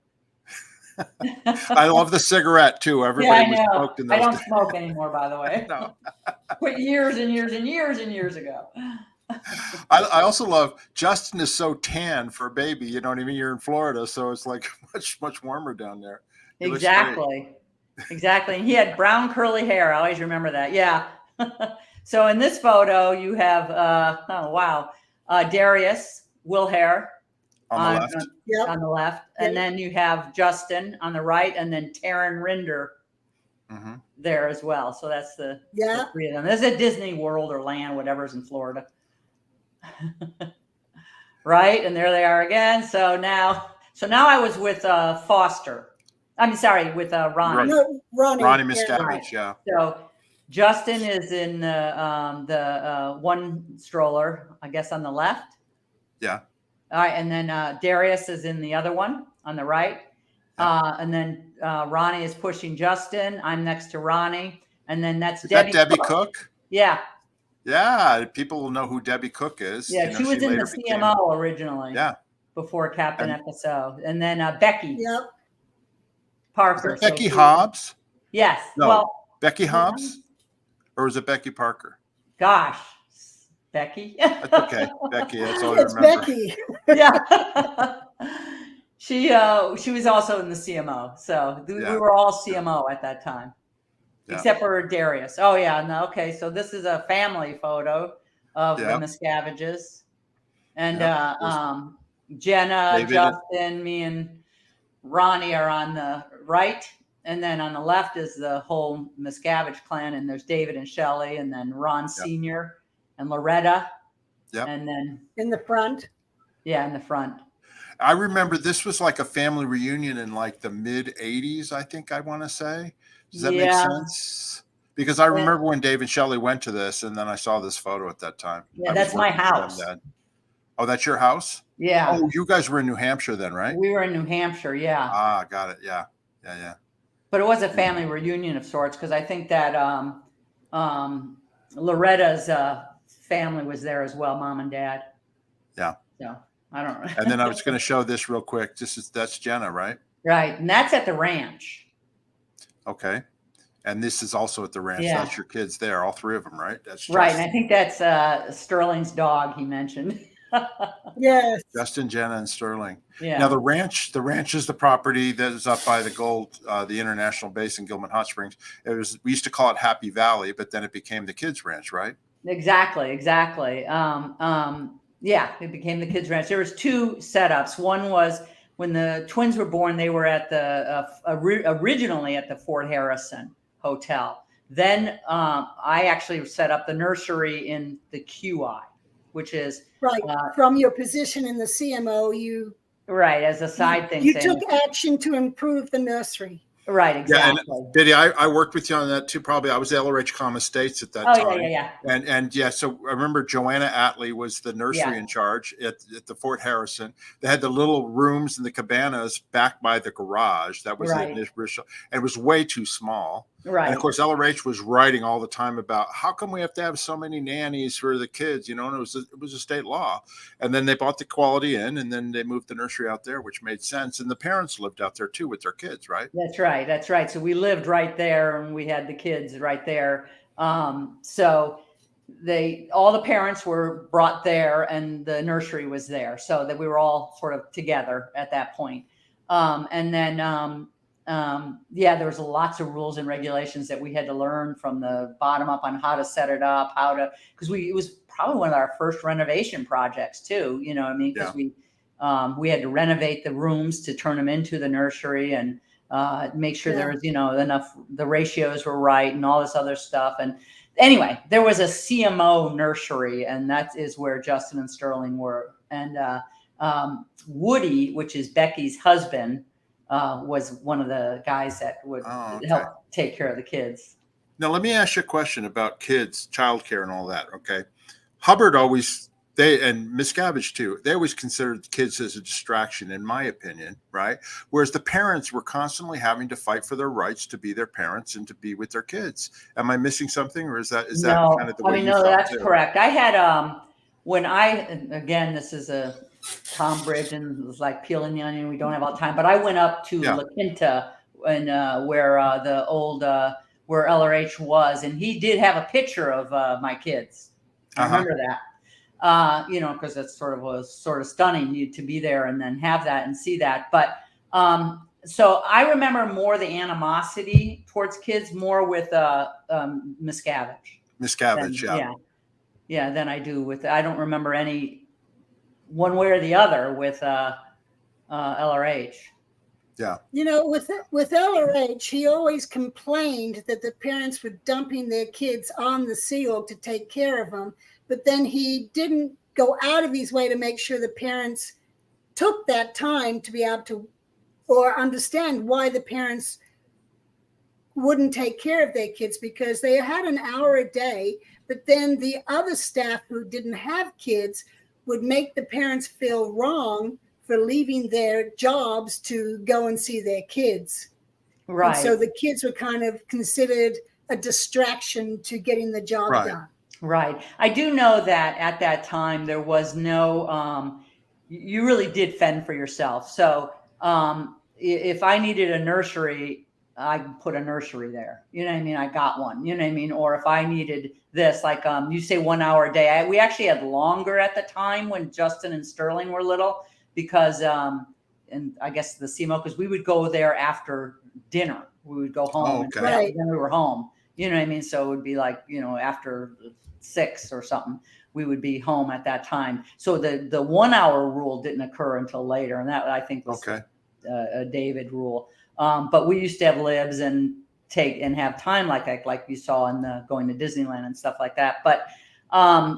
I love the cigarette too. Everybody was smoked in those I don't days. Smoke anymore, by the way. No. But years and years and years and years ago. I also love Justin is so tan for a baby. You know what I mean? You're in Florida, so it's like much warmer down there. Exactly. And he had brown curly hair. I always remember that. Yeah. So in this photo, you have Darius Wilhair on the left. On the left, and then you have Justin on the right, and then Taryn Rinder there as well. So that's the three of them. This is at Disney World or Land, whatever's in Florida. Right, and there they are again. So now I was with Foster. I'm sorry, with Ronnie. Ronnie Miscavige, yeah. So Justin is in the one stroller, I guess, on the left. Yeah. All right, and then Darius is in the other one on the right. And then Ronnie is pushing Justin. I'm next to Ronnie. And then that's Debbie. That Debbie Cook? Yeah. Yeah, people will know who Debbie Cook is. Yeah, she was in the CMO originally. Yeah. Before Captain FSO. And then Becky. Yep. Parker. Becky Hobbs? Yes. No, well, Becky Hobbs? Or is it Becky Parker? Gosh. Becky? That's okay. Becky, that's all I remember. It's Becky. Yeah. She was also in the CMO. So we were all CMO at that time. Except for Darius. Oh, yeah. No, okay. So this is a family photo of the Miscaviges. And Jenna, David, Justin, me, and Ronnie are on the right. and then on the left is the whole Miscavige clan, and there's David and Shelley, and then Ron Sr. and Loretta. Yep. And then In the front. in the front. I remember this was like a family reunion in like the mid 80s, I think I want to say. Does that make sense? Because I remember when Dave and Shelley went to this, and then I saw this photo at that time. Yeah, that's my house. Oh, that's your house? Yeah. Oh, you guys were in New Hampshire then, right? We were in New Hampshire, yeah. Ah, got it. Yeah. But it was a family reunion of sorts, because I think that Loretta's family was there as well, mom and dad. Yeah. So I don't know. And then I was going to show this real quick. That's Jenna, right? Right, and that's at the ranch. Okay. And this is also at the ranch. Yeah. That's your kids there, all three of them, right? That's right. And I think that's Sterling's dog he mentioned. Yes. Justin, Jenna, and Sterling. Yeah. Now the ranch is the property that is up by the International Base in Gillham Hot Springs. We used to call it Happy Valley, but then it became the Kids Ranch, right? Exactly. Yeah, it became the Kids Ranch. There was two setups. One was when the twins were born, they were at the originally at the Fort Harrison Hotel. Then I actually set up the nursery in the QI, which is right from your position in the CMO. You as a side thing. You took action to improve the nursery. Right, exactly. Yeah, and Biddy, I worked with you on that too. Probably I was LRH Com Estates at that time. Yeah. And so I remember Joanna Atlee was the nursery in charge at the Fort Harrison. They had the little rooms and the cabanas back by the garage. That was the initial, and it was way too small. Right. And of course, LRH was writing all the time about how come we have to have so many nannies for the kids, and it was a state law. And then they bought the Quality Inn, and then they moved the nursery out there, which made sense. And the parents lived out there too with their kids, right? That's right. So we lived right there, and we had the kids right there. So all the parents were brought there, and the nursery was there, so that we were all sort of together at that point. And then there was lots of rules and regulations that we had to learn from the bottom up on how to set it up, because it was probably one of our first renovation projects too. Because we had to renovate the rooms to turn them into the nursery and make sure there was enough, the ratios were right and all this other stuff. And anyway, there was a CMO nursery, and that is where Justin and Sterling were. And Woody, which is Becky's husband, was one of the guys that would help take care of the kids. Now, let me ask you a question about kids, childcare, and all that. Okay, Hubbard and Miscavige too. They always considered kids as a distraction, in my opinion, right? Whereas the parents were constantly having to fight for their rights to be their parents and to be with their kids. Am I missing something, or is that kind of the way you felt? No, that's correct. I had again, this is a Tom Bridge, and it was like peeling the onion. We don't have all the time, but I went up to La Quinta and where the old where LRH was, and he did have a picture of my kids. I remember that. Because it was sort of stunning to be there and then have that and see that. But so I remember more the animosity towards kids more with Miscavige. Miscavige, yeah. Than I do with. I don't remember any one way or the other with LRH. Yeah. With LRH, he always complained that the parents were dumping their kids on the Sea Org to take care of them. But then he didn't go out of his way to make sure the parents took that time to be able to, or understand why the parents wouldn't take care of their kids, because they had an hour a day. But then the other staff who didn't have kids would make the parents feel wrong for leaving their jobs to go and see their kids. Right. And so the kids were kind of considered a distraction to getting the job done. Right. I do know that at that time there was no, you really did fend for yourself. So if I needed a nursery, I put a nursery there. You know what I mean? I got one. You know what I mean? Or if I needed this, like you say 1 hour a day. We actually had longer at the time when Justin and Sterling were little, because, and I guess the CMO, because we would go there after dinner. We would go home and then we were home. You know what I mean? So it would be like, after 6 or something, we would be home at that time. So the 1 hour rule didn't occur until later. And that I think was a David rule. But we used to have libs and have time like you saw in the going to Disneyland and stuff like that. But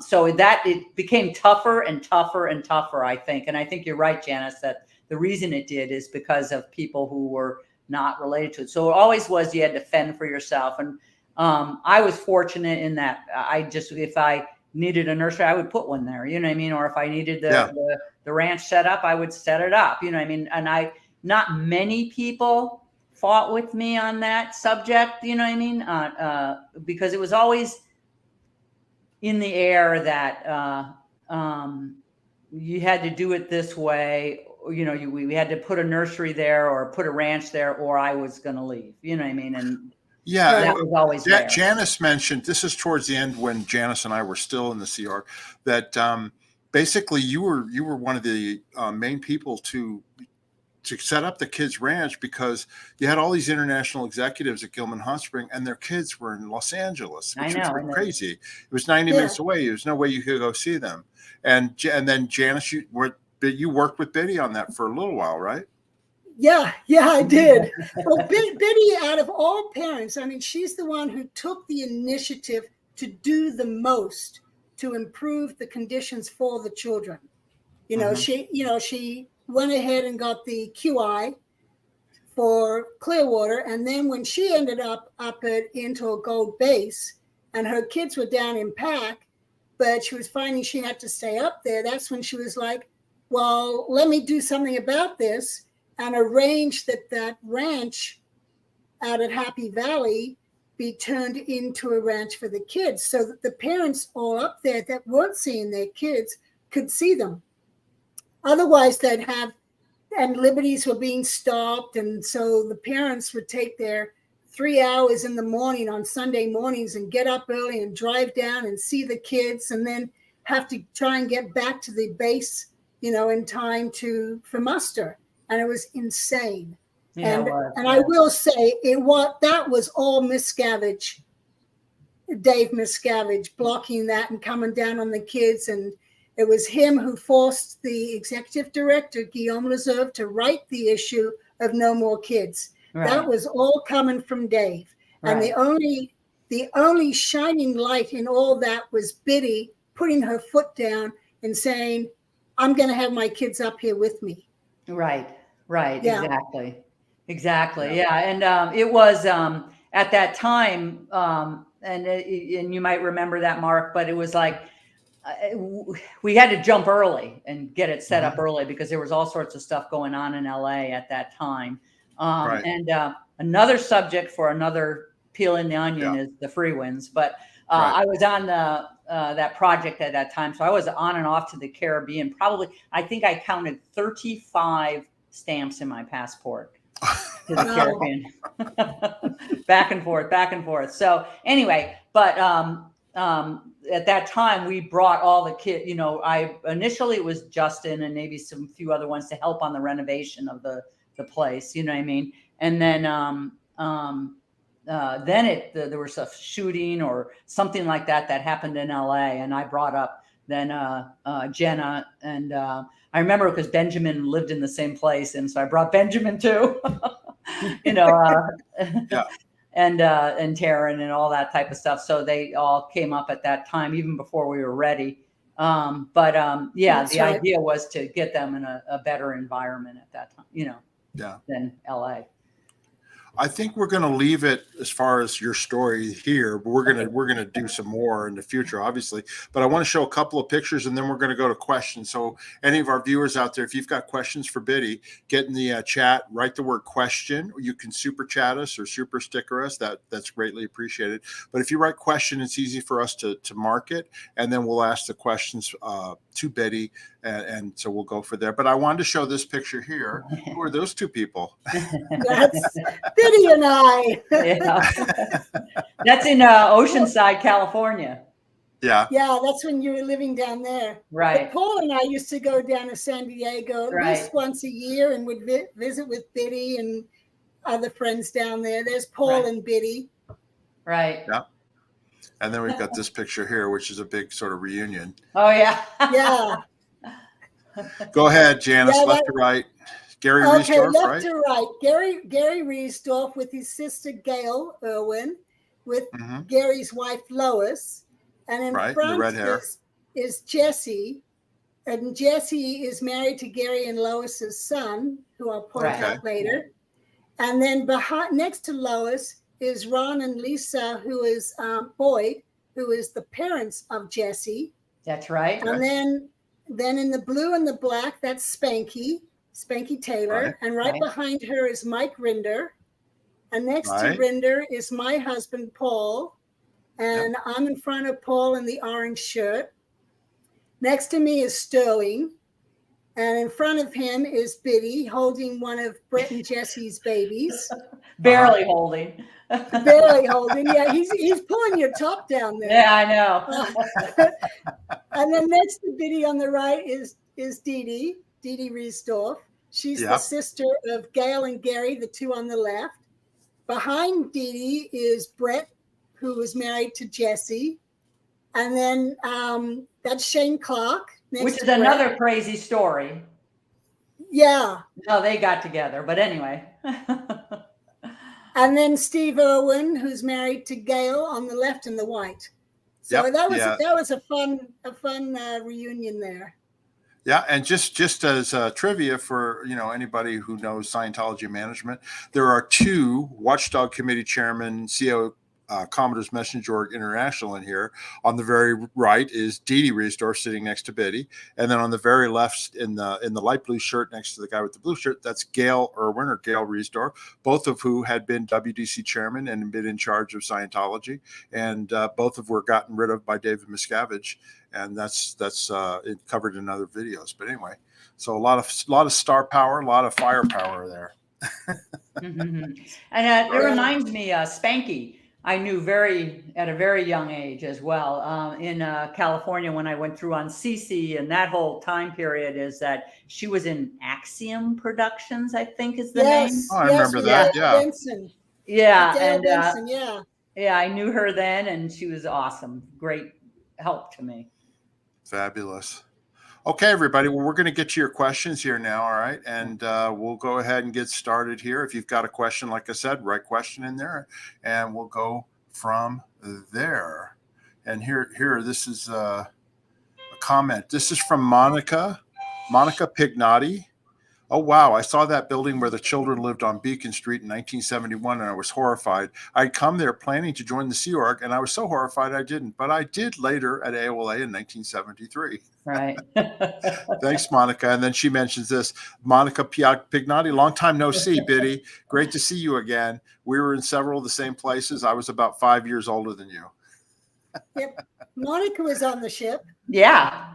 so that it became tougher and tougher and tougher, I think. And I think you're right, Janis, that the reason it did is because of people who were not related to it. So it always was, you had to fend for yourself. And I was fortunate in that if I needed a nursery, I would put one there, you know what I mean? Or if I needed the ranch set up, I would set it up, you know what I mean? And not many people fought with me on that subject, you know what I mean? Because it was always in the air that you had to do it this way. You know, we had to put a nursery there or put a ranch there, or I was going to leave, you know what I mean? And that was always there. Janis mentioned, this is towards the end when Janis and I were still in the CR, that basically you were one of the main people to set up the kids ranch, because you had all these international executives at Gillham Hot Spring and their kids were in Los Angeles, which was crazy. It was 90 minutes away. There's no way you could go see them. And then Janis, you worked with Biddy on that for a little while, right? Yeah, I did. Well, Biddy, out of all parents, I mean, she's the one who took the initiative to do the most to improve the conditions for the children. You know, she went ahead and got the QI for Clearwater. And then when she ended up at Intel Gold Base and her kids were down in Pack, but she was finding she had to stay up there, that's when she was like, well, let me do something about this, and arrange that ranch out at Happy Valley be turned into a ranch for the kids, so that the parents all up there that weren't seeing their kids could see them. Otherwise, they'd have, and liberties were being stopped. And so the parents would take their 3 hours in the morning on Sunday mornings and get up early and drive down and see the kids, and then have to try and get back to the base, you know, in time for muster. And it was insane. Yeah, and I will say that was all Miscavige, Dave Miscavige, blocking that and coming down on the kids. And it was him who forced the executive director, Guillaume Reserve, to write the issue of No More Kids. Right. That was all coming from Dave. Right. And the only shining light in all that was Biddy putting her foot down and saying, I'm going to have my kids up here with me. Right. Yeah. Exactly. Yeah. And it was at that time, and you might remember that, Mark, but it was like, we had to jump early and get it set up early, because there was all sorts of stuff going on in LA at that time. And another subject for another peel in the onion is the free wins. But I was on that project at that time. So I was on and off to the Caribbean. Probably, I think I counted 35 stamps in my passport to the Caribbean. Back and forth. So anyway, but at that time we brought all the kids, you know, initially it was Justin and maybe some few other ones to help on the renovation of the place, you know what I mean? And then there was a shooting or something like that happened in LA, and I brought up then Jenna, and I remember because Benjamin lived in the same place, and so I brought Benjamin too, you know, and Taryn and all that type of stuff. So they all came up at that time, even before we were ready. But the idea was to get them in a better environment at that time, you know, than LA. I think we're going to leave it as far as your story here, but we're going to do some more in the future, obviously. But I want to show a couple of pictures, and then we're going to go to questions. So any of our viewers out there, if you've got questions for Biddy, get in the chat, write the word question, or you can super chat us or super sticker us. That's greatly appreciated. But if you write question, it's easy for us to mark it, and then we'll ask the questions to Biddy, and so we'll go for there. But I wanted to show this picture here. Who are those two people? That's Biddy and I. That's in Oceanside, California. Yeah, that's when you were living down there. Right. But Paul and I used to go down to San Diego at least once a year and would visit with Biddy and other friends down there. There's Paul and Biddy. Right. Yeah. And then we've got this picture here, which is a big sort of reunion. Oh, yeah. Yeah. Go ahead, Janis, left to right. Gary Okay, Riesdorf, left right? to right. Gary Riesdorf with his sister Gail Irwin, with Mm-hmm. Gary's wife Lois, and in Right, the front red hair. is Jesse, and Jesse is married to Gary and Lois's son, who I'll point Right. out later. And then behind, next to Lois, is Ron and Lisa, who is Boyd, who is the parents of Jesse. That's right. And then in the blue and the black, that's Spanky Taylor. Right. And right behind her is Mike Rinder. And next to Rinder is my husband, Paul. And I'm in front of Paul in the orange shirt. Next to me is Sterling. And in front of him is Biddy holding one of Brett and Jesse's babies. Barely holding. Barely holding. Yeah, he's pulling your top down there. Yeah, I know. And then next to Biddy on the right is Dee Riesdorf. She's the sister of Gail and Gary, the two on the left. Behind Dee is Brett, who was married to Jesse. And then that's Shane Clark. Which is another crazy story. Yeah. No, they got together, but anyway. And then Steve Irwin, who's married to Gail on the left in the white. So that was a fun reunion there. Yeah, and just as trivia for anybody who knows Scientology management, there are two Watchdog Committee Chairman, CO Commodores Messenger Org International in here. On the very right is Dee Riesdorf sitting next to Biddy, and then on the very left in the light blue shirt next to the guy with the blue shirt, that's Gail Irwin or Gail Riesdorf, both of who had been WDC chairman and been in charge of Scientology, and both of were gotten rid of by David Miscavige, and that's it covered in other videos. But anyway, so a lot of star power, a lot of firepower there. Mm-hmm. And it reminds me, Spanky. I knew at a very young age as well in California when I went through on CC, and that whole time period is that she was in Axiom Productions, I think is the name. Oh, I remember that. Yeah. Benson. Yeah. And Benson, yeah, I knew her then, and she was awesome. Great help to me. Fabulous. Okay, everybody. Well, we're going to get to your questions here now. All right. And we'll go ahead and get started here. If you've got a question, like I said, write question in there and we'll go from there. And here, this is a comment. This is from Monica Pignotti. Oh, wow. I saw that building where the children lived on Beacon Street in 1971, and I was horrified. I'd come there planning to join the Sea Org, and I was so horrified I didn't. But I did later at AOLA in 1973. Right. Thanks, Monica. And then she mentions this. Monica Pignotti, long time no see, Biddy. Great to see you again. We were in several of the same places. I was about 5 years older than you. Yep. Monica was on the ship. Yeah.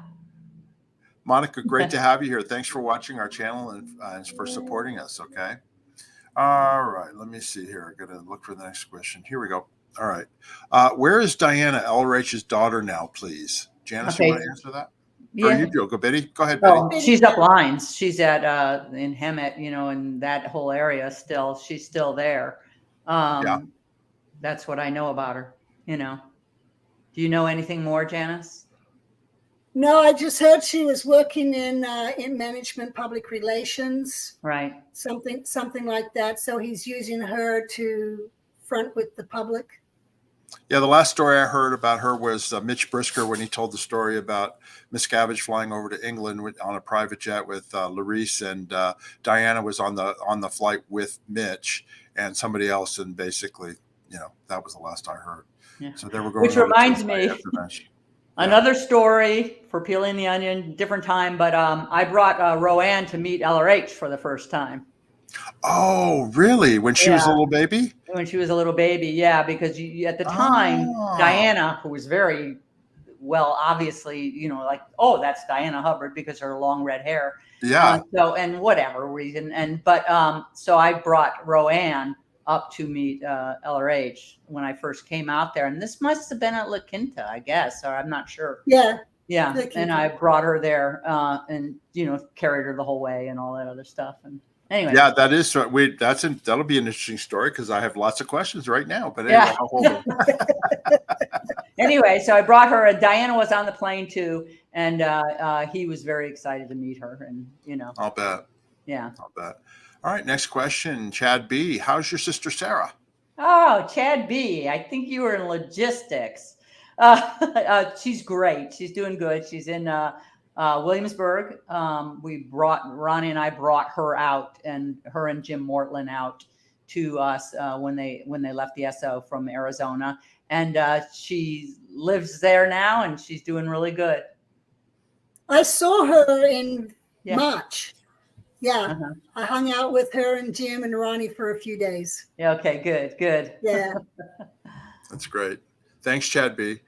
Monica, great to have you here. Thanks for watching our channel and for supporting us. Okay. All right. Let me see here. I'm going to look for the next question. Here we go. All right. Where is Diana Elrich's daughter now, please? Janice, you want to answer that? Yeah. Or you do. Go, Biddy. Go ahead, Biddy. Oh, she's up lines. She's at in Hemet, in that whole area still. She's still there. That's what I know about her, Do you know anything more, Janice? No, I just heard she was working in management, public relations, right? Something like that. So he's using her to front with the public. Yeah, the last story I heard about her was Mitch Brisker when he told the story about Miscavige flying over to England on a private jet with Larice, and Diana was on the flight with Mitch and somebody else, and basically, that was the last I heard. Yeah. So they were going. Which reminds me. Another story for Peeling the Onion, different time, but I brought Roanne to meet LRH for the first time. Oh, really? When she was a little baby? When she was a little baby, yeah, because at the time, Diana, who was very well, obviously, that's Diana Hubbard because her long red hair. Yeah. And whatever reason. So I brought Roanne up to meet LRH when I first came out there. And this must have been at La Quinta, I guess, or I'm not sure. Yeah. Yeah. And I brought her there and, carried her the whole way and all that other stuff. And anyway. Yeah, that is. That'll be an interesting story because I have lots of questions right now. But anyway, I'll hold them. Anyway, so I brought her, and Diana was on the plane too. And he was very excited to meet her. And, I'll bet. Yeah. I'll bet. All right, next question, Chad B. How's your sister Sarah? Oh, Chad B. I think you were in logistics. She's great. She's doing good. She's in Williamsburg. Ronnie and I brought her out, and her and Jim Mortland out to us when they left the SO from Arizona, and she lives there now, and she's doing really good. I saw her in Yeah. March. Yeah. Uh-huh. I hung out with her and Jim and Ronnie for a few days. Yeah. Okay. Good. Yeah. That's great. Thanks, Chad B.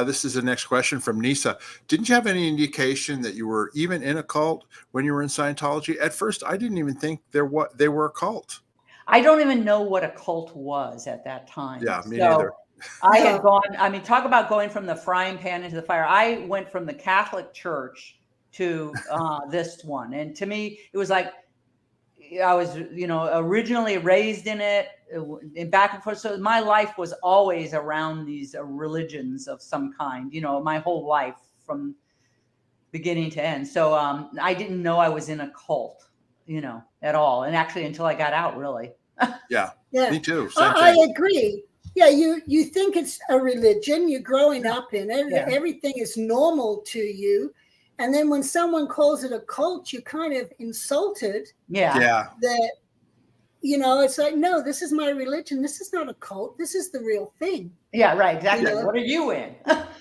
This is the next question from Nisa. Didn't you have any indication that you were even in a cult when you were in Scientology? At first, I didn't even think they were a cult. I don't even know what a cult was at that time. Yeah, me neither. I had gone, I mean, talk about going from the frying pan into the fire. I went from the Catholic Church to this one. And to me, it was like, I was, originally raised in it, and back and forth. So my life was always around these religions of some kind, my whole life from beginning to end. So I didn't know I was in a cult, at all. And actually until I got out, really. Yeah. Me too. I agree. Yeah, you think it's a religion, you're growing up in it, everything is normal to you. And then when someone calls it a cult, you're kind of insulted. Yeah. That, it's like, no, this is my religion. This is not a cult. This is the real thing. Yeah, right. Exactly. What are you in?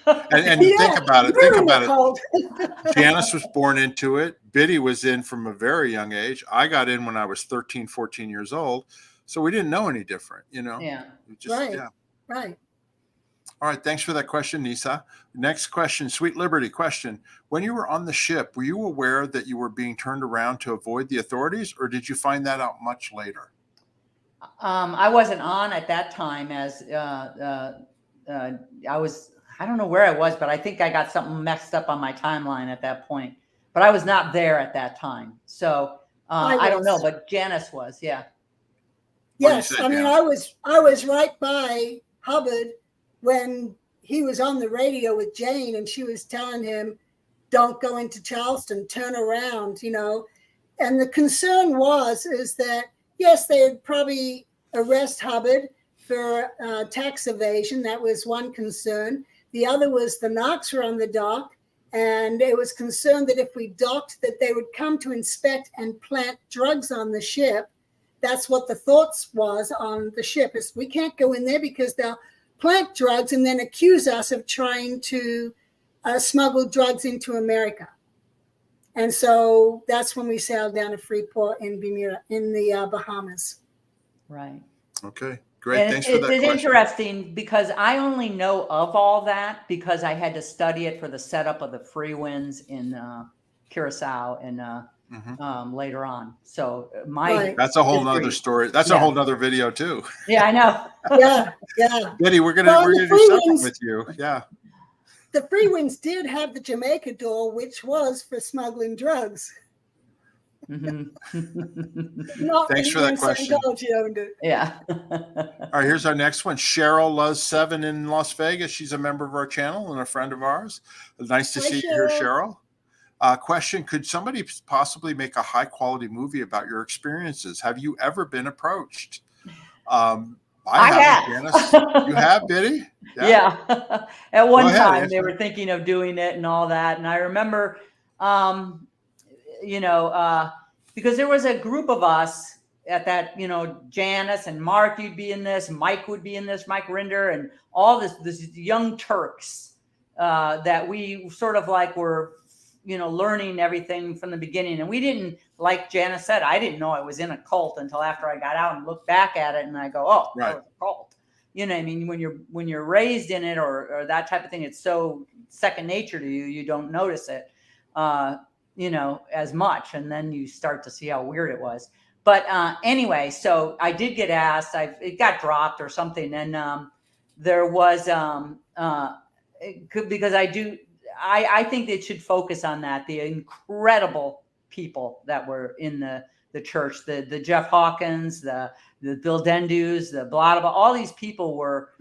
And think about it. Janis was born into it. Biddy was in from a very young age. I got in when I was 13, 14 years old. So we didn't know any different, Yeah. Right. All right. Thanks for that question, Nisa. Next question, Sweet Liberty question. When you were on the ship, were you aware that you were being turned around to avoid the authorities, or did you find that out much later? I wasn't on at that time as I don't know where I was, but I think I got something messed up on my timeline at that point. But I was not there at that time. So I don't know, but Janis was, yeah. Yes, I mean, I was right by Hubbard when he was on the radio with Jane, and she was telling him, "Don't go into Charleston, turn around," And the concern is that yes, they'd probably arrest Hubbard for tax evasion. That was one concern. The other was the Knox were on the dock, and it was concerned that if we docked, that they would come to inspect and plant drugs on the ship. That's what the thoughts was on the ship, is we can't go in there because they'll plant drugs and then accuse us of trying to smuggle drugs into America. And so that's when we sailed down to Freeport in Bermuda, in the Bahamas. Right. Okay, great. And thanks for that question. It's interesting because I only know of all that because I had to study it for the setup of the free winds in Curacao and later on. So that's a whole nother story. That's a whole nother video too. Yeah, I know. Yeah. Betty, we're gonna do something with you. Yeah. The free winds did have the Jamaica door, which was for smuggling drugs. Thanks for that question. Owned it. Yeah. All right, here's our next one. Cheryl Luz7 in Las Vegas. She's a member of our channel and a friend of ours. Nice to see you here, Cheryl. Question, could somebody possibly make a high quality movie about your experiences? Have you ever been approached? I have. Janis. You have, Biddy? Yeah. At one time they were thinking of doing it and all that. And I remember, because there was a group of us at that, Janis and Mark, you'd be in this, Mike would be in this, Mike Rinder, and all this young Turks that we sort of like were, learning everything from the beginning. And we didn't, like Janis said, I didn't know I was in a cult until after I got out and looked back at it and I go, oh, that was a cult. You know what I mean? When you're raised in it or that type of thing, it's so second nature to you, you don't notice it, as much. And then you start to see how weird it was. But anyway, so I did get asked, it got dropped or something. And there was, because I think they should focus on that. The incredible people that were in the church, the Jeff Hawkins, the Bill Dendus, the blah, blah, all these people were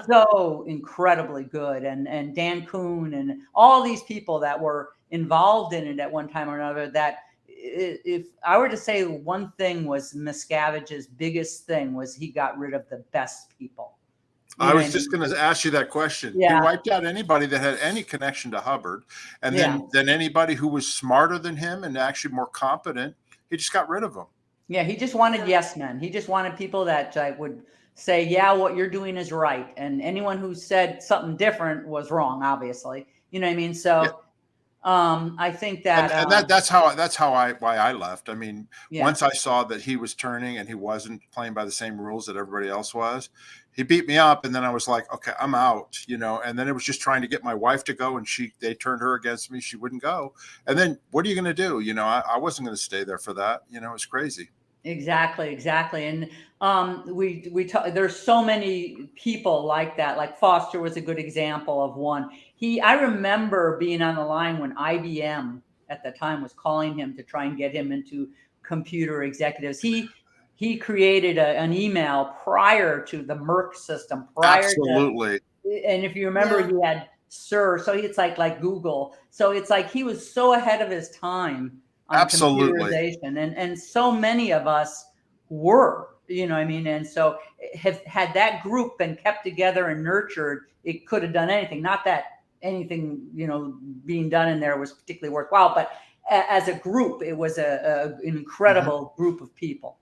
so incredibly good. And Dan Kuhn and all these people that were involved in it at one time or another, that if I were to say one thing was Miscavige's biggest thing was he got rid of the best people. I was just going to ask you that question. Yeah. He wiped out anybody that had any connection to Hubbard, and then anybody who was smarter than him and actually more competent, he just got rid of them. Yeah, he just wanted yes men. He just wanted people that would say, yeah, what you're doing is right, and anyone who said something different was wrong, obviously. You know what I mean? So I think that and that's why I left. I mean, once I saw that he was turning and he wasn't playing by the same rules that everybody else was, he beat me up, and then I was like, okay, I'm out, you know. And then it was just trying to get my wife to go, and they turned her against me. She wouldn't go. And then what are you going to do? You know, I wasn't going to stay there for that. You know, it's crazy. Exactly. And there's so many people like that. Like Foster was a good example of one. I remember being on the line when IBM at the time was calling him to try and get him into computer executives. He created an email prior to the Merck system. Absolutely. And if you remember, he had Sir. So it's like Google. So it's like he was so ahead of his time on computerization. And so many of us were, you know what I mean? And so had that group been kept together and nurtured, it could have done anything. Not that anything, you know, being done in there was particularly worthwhile, but as a group, it was an incredible group of people.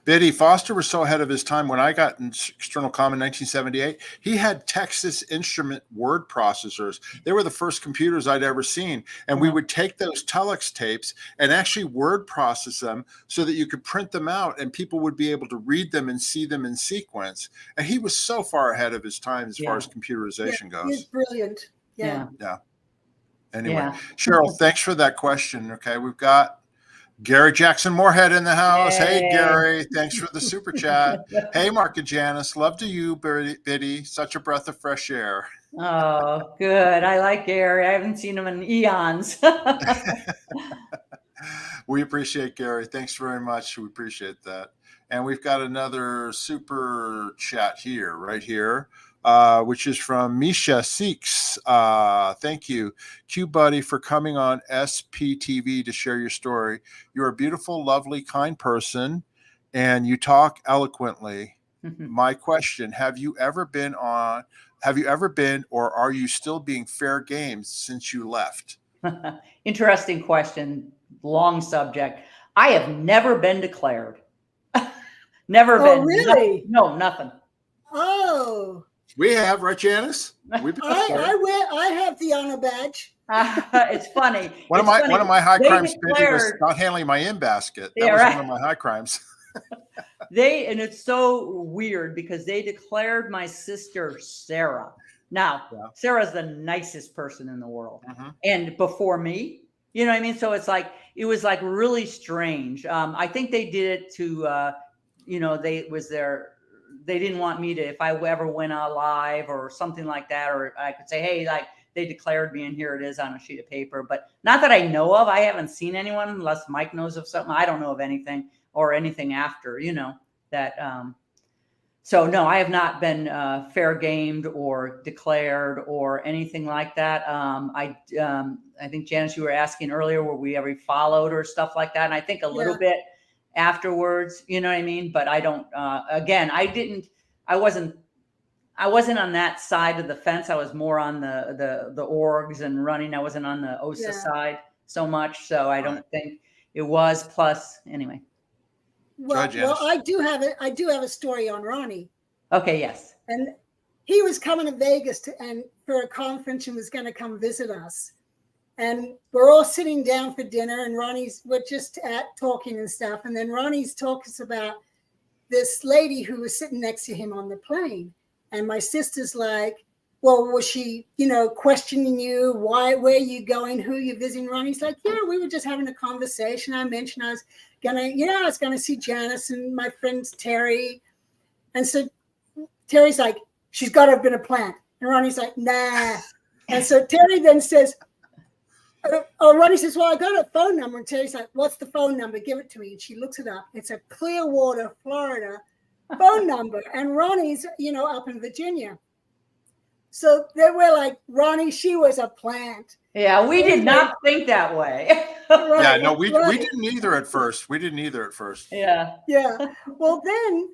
Biddy, Foster was so ahead of his time. When I got in external comm in 1978, he had Texas Instrument word processors. They were the first computers I'd ever seen. And we would take those telex tapes and actually word process them so that you could print them out and people would be able to read them and see them in sequence. And he was so far ahead of his time as far as computerization goes. He's brilliant. Yeah. Anyway, Cheryl, thanks for that question. Okay, we've got Gary Jackson Moorhead in the house. Hey, Gary, thanks for the super chat. Hey, Mark and Janis, love to you, Biddy. Such a breath of fresh air. Oh, good. I like Gary. I haven't seen him in eons. We appreciate Gary. Thanks very much. We appreciate that. And we've got another super chat here, right here, which is from Misha Seeks. Thank you, Q Buddy, for coming on SPTV to share your story. You're a beautiful, lovely, kind person, and you talk eloquently. My question: Have you ever been, or are you still being fair game since you left? Interesting question. Long subject. I have never been declared. Never been. Oh, really? No, nothing. Oh. We have, right, Janis? I have the honor badge. It's funny. One of my high crimes was not handling my in basket. That was one of my high crimes. And it's so weird because they declared my sister Sarah. Now, Sarah's the nicest person in the world, and before me, you know what I mean. So it was like really strange. I think they did it to, they didn't want me to, if I ever went out live or something like that, or I could say, hey, like they declared me and here it is on a sheet of paper, but not that I know of. I haven't seen anyone unless Mike knows of something. I don't know of anything or anything after, you know, that. So no, I have not been fair gamed or declared or anything like that. I think Janis, you were asking earlier, were we ever followed or stuff like that? And I think a little bit afterwards, you know what I mean? But I don't, again, I wasn't on that side of the fence. I was more on the orgs and running. I wasn't on the OSA side so much. So I don't think it was. Plus, anyway. Well, I do have a story on Ronnie. Okay. Yes. And he was coming to Vegas for a conference and was going to come visit us. And we're all sitting down for dinner, and we're just talking and stuff. And then Ronnie's talking about this lady who was sitting next to him on the plane. And my sister's like, well, was she, questioning you? Where are you going? Who are you visiting? Ronnie's like, yeah, we were just having a conversation. I mentioned I was going to see Janis and my friend Terry. And so Terry's like, she's got to have been a plant. And Ronnie's like, nah. And so Terry then says, Ronnie says, well, I got a phone number. And Terry's like, what's the phone number? Give it to me. And she looks it up. It's a Clearwater, Florida phone number. And Ronnie's, up in Virginia. So they were like, Ronnie, she was a plant. Yeah, we did not think that way. Yeah, no, we didn't either at first. Yeah. Yeah. Well, then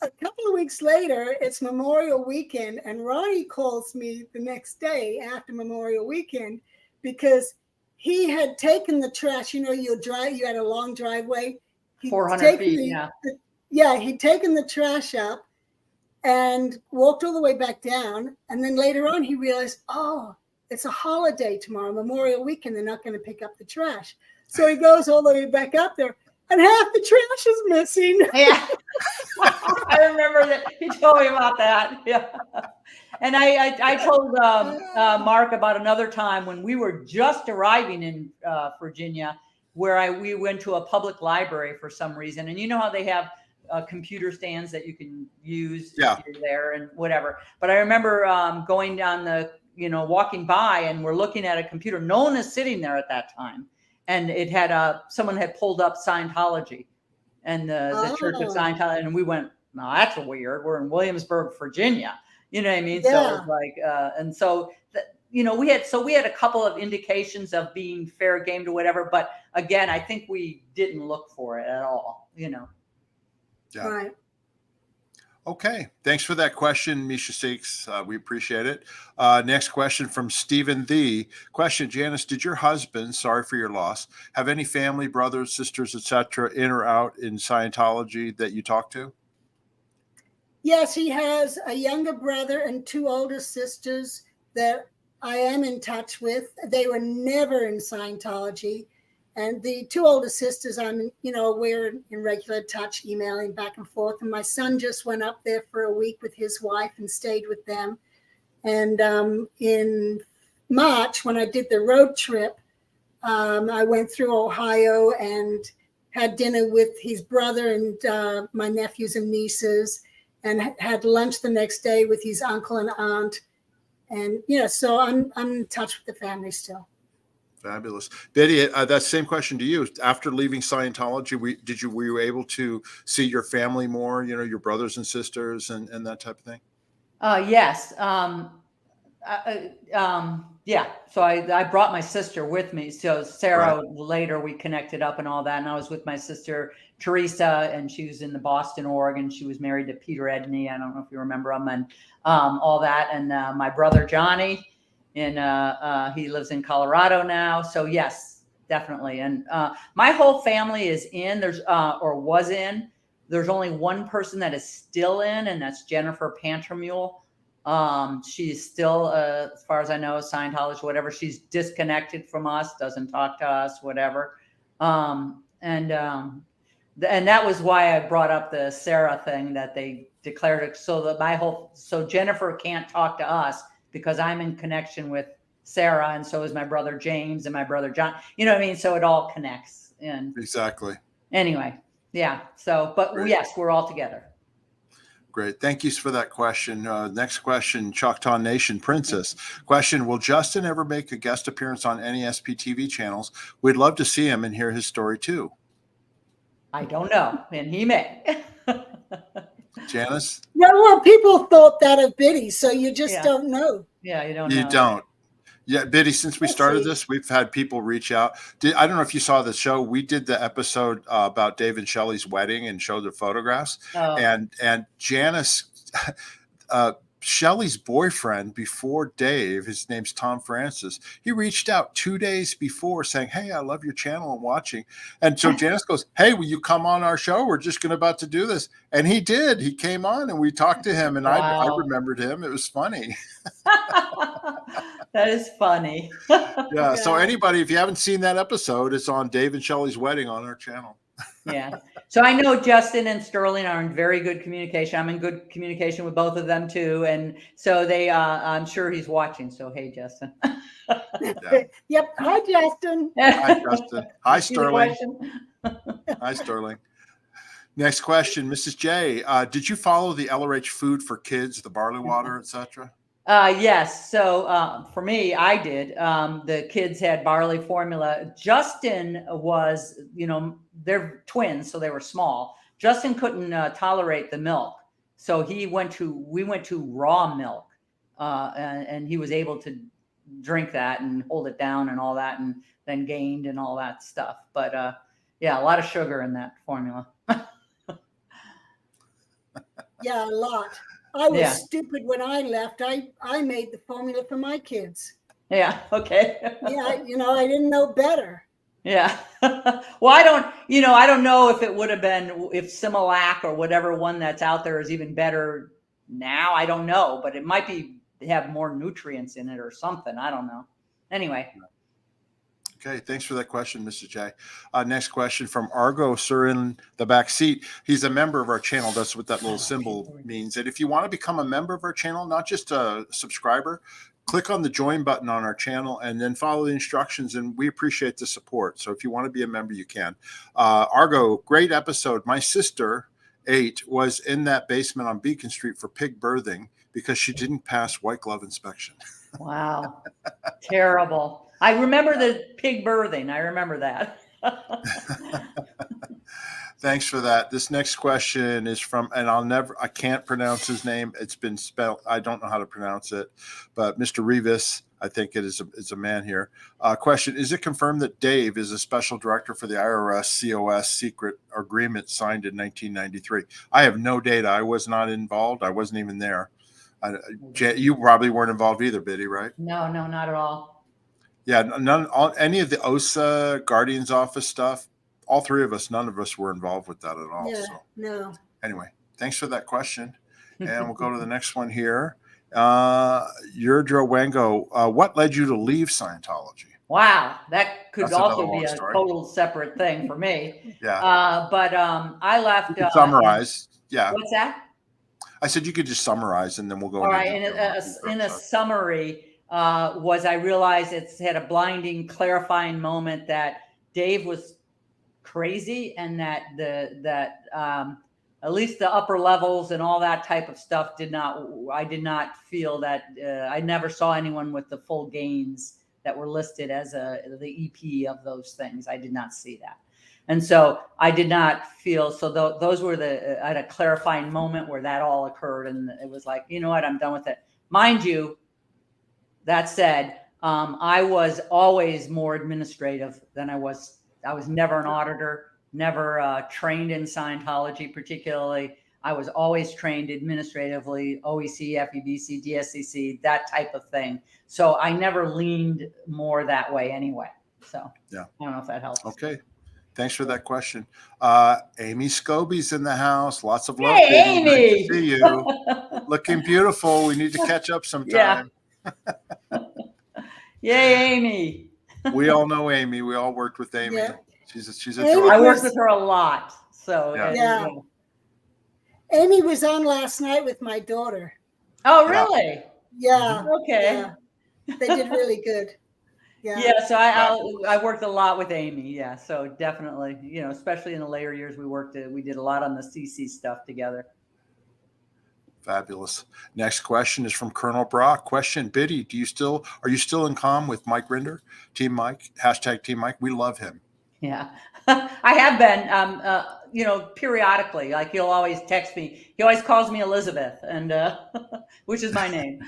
a couple of weeks later, it's Memorial Weekend, and Ronnie calls me the next day after Memorial Weekend because he had taken the trash. You know, you had a long driveway. 400 feet, yeah, he'd taken the trash up and walked all the way back down. And then later on, he realized, oh, it's a holiday tomorrow, Memorial Weekend. They're not going to pick up the trash. So he goes all the way back up there, and half the trash is missing. Yeah. I remember that he told me about that. Yeah. And I told Mark about another time when we were just arriving in Virginia, where we went to a public library for some reason. And you know how they have computer stands that you can use if you're there and whatever. But I remember going down walking by, and we're looking at a computer. No one is sitting there at that time. And it had someone had pulled up Scientology and the Church of Scientology. And we went, no, that's weird. We're in Williamsburg, Virginia. You know what I mean? Yeah. So it's like, and so, we had a couple of indications of being fair game to whatever. But again, I think we didn't look for it at all, Yeah. Right. Okay. Thanks for that question, Misha Six. We appreciate it. Next question from Stephen The. Question, Janis, did your husband, sorry for your loss, have any family, brothers, sisters, etc., in or out in Scientology that you talked to? Yes, he has a younger brother and two older sisters that I am in touch with. They were never in Scientology. And the two older sisters, we're in regular touch, emailing back and forth. And my son just went up there for a week with his wife and stayed with them. And in March, when I did the road trip, I went through Ohio and had dinner with his brother and my nephews and nieces, and had lunch the next day with his uncle and aunt. And, so I'm in touch with the family still. Fabulous. Betty, that same question to you. After leaving Scientology, were you able to see your family more, your brothers and sisters and that type of thing? Yes. Yeah. So I brought my sister with me. So Sarah, later we connected up and all that. And I was with my sister, Teresa, and she was in the Boston, Oregon. She was married to Peter Edney. I don't know if you remember him, and all that. And my brother, Johnny, and he lives in Colorado now. So yes, definitely. And my whole family is in. Was in. There's only one person that is still in, and that's Jennifer Pantermule. She's still, as far as I know, Scientologist, whatever. She's disconnected from us, doesn't talk to us, whatever. And that was why I brought up the Sarah thing, that they declared it so that so Jennifer can't talk to us because I'm in connection with Sarah, and so is my brother James and my brother John. You know what I mean? So it all connects. And exactly. Anyway, yeah. So, but great. Yes, we're all together. Great. Thank you for that question. Next question, Choctaw Nation Princess. Question, will Justin ever make a guest appearance on any SPTV channels? We'd love to see him and hear his story too. I don't know, and he may. Janis? Yeah, well, people thought that of Biddy, so you just don't know. Yeah, you don't know. You don't. Yeah, Biddy, since we started this, we've had people reach out. I don't know if you saw the show. We did the episode about Dave and Shelley's wedding and showed the photographs. Oh. And Janis, Shelley's boyfriend before Dave, his name's Tom Francis, he reached out 2 days before saying, hey, I love your channel, I'm watching. And so Janis goes, hey, will you come on our show? We're just about to do this. And he did. He came on and we talked to him, and wow. I remembered him. It was funny. That is funny. Yeah. So anybody, if you haven't seen that episode, it's on Dave and Shelley's wedding on our channel. Yeah. So I know Justin and Sterling are in very good communication. I'm in good communication with both of them too. And so I'm sure he's watching. So, hey, Justin. Yeah. Yep. Hi, Justin. Hi, Justin. Hi, Sterling. Hi, Sterling. Next question, Mrs. J. Did you follow the LRH food for kids, the barley water, etc.? Yes. So for me, I did. The kids had barley formula. Justin was, they're twins, so they were small. Justin couldn't tolerate the milk, so we went to raw milk and he was able to drink that and hold it down and all that, and then gained and all that stuff. But yeah, a lot of sugar in that formula. Yeah, a lot. I was Yeah. stupid when I left. I made the formula for my kids. Yeah. Okay. Yeah, I didn't know better. Yeah. Well, I don't know if it would have been, if Similac or whatever one that's out there is even better now. I don't know, but it might have more nutrients in it or something. I don't know. Anyway. Okay, thanks for that question, Mr. J. Next question from Argo, sir, in the back seat. He's a member of our channel. That's what that little symbol means. And if you want to become a member of our channel, not just a subscriber, click on the join button on our channel and then follow the instructions. And we appreciate the support. So if you want to be a member, you can. Argo, great episode. My sister, 8, was in that basement on Beacon Street for pig birthing because she didn't pass white glove inspection. Wow. Terrible. I remember the pig birthing. I remember that. Thanks for that. This next question is from, and I can't pronounce his name. It's been spelled, I don't know how to pronounce it, but Mr. Rivas, I think it's a man here. Question, is it confirmed that Dave is a special director for the IRS COS secret agreement signed in 1993? I have no data. I was not involved. I wasn't even there. You probably weren't involved either, Biddy, right? No, not at all. Yeah, any of the OSA Guardian's office stuff, all three of us, none of us were involved with that at all. Yeah, So no. anyway, thanks for that question. And we'll go to the next one here. Yurdra Wango, what led you to leave Scientology? Wow, that could That's also another be a long story. total separate thing for me. Yeah. But I left. Summarize. Yeah. What's that? I said you could just summarize and then we'll go. All right. In a summary, was I realized it's had a blinding, clarifying moment that Dave was crazy, and that at least the upper levels and all that type of stuff I did not feel that I never saw anyone with the full gains that were listed as the EP of those things. I did not see that. And so I did not feel, so those were I had a clarifying moment where that all occurred. And it was like, you know what, I'm done with it. Mind you, that said, I was always more administrative than I was never an auditor, never trained in Scientology particularly. I was always trained administratively, OEC, FEBC, DSCC, that type of thing. So I never leaned more that way anyway. So yeah, I don't know if that helps. Okay. Thanks for that question. Amy Scobie's in the house. Lots of love. Hey, Amy. Nice to see you. Looking beautiful. We need to catch up sometime. Yeah. Yay, Amy. We all know Amy. We all worked with Amy. Yeah. She's a I worked with her a lot. So yeah. Amy was on last night with my daughter. Oh, really? Yeah. Okay. Yeah. They did really good. Yeah, so I worked a lot with Amy. Yeah, so definitely, especially in the later years, we did a lot on the CC stuff together. Fabulous. Next question is from Colonel Brock. Question, Biddy, are you still in comm with Mike Rinder? Team Mike, # Team Mike. We love him. Yeah, I have been, periodically. Like, he'll always text me. He always calls me Elizabeth, and which is my name,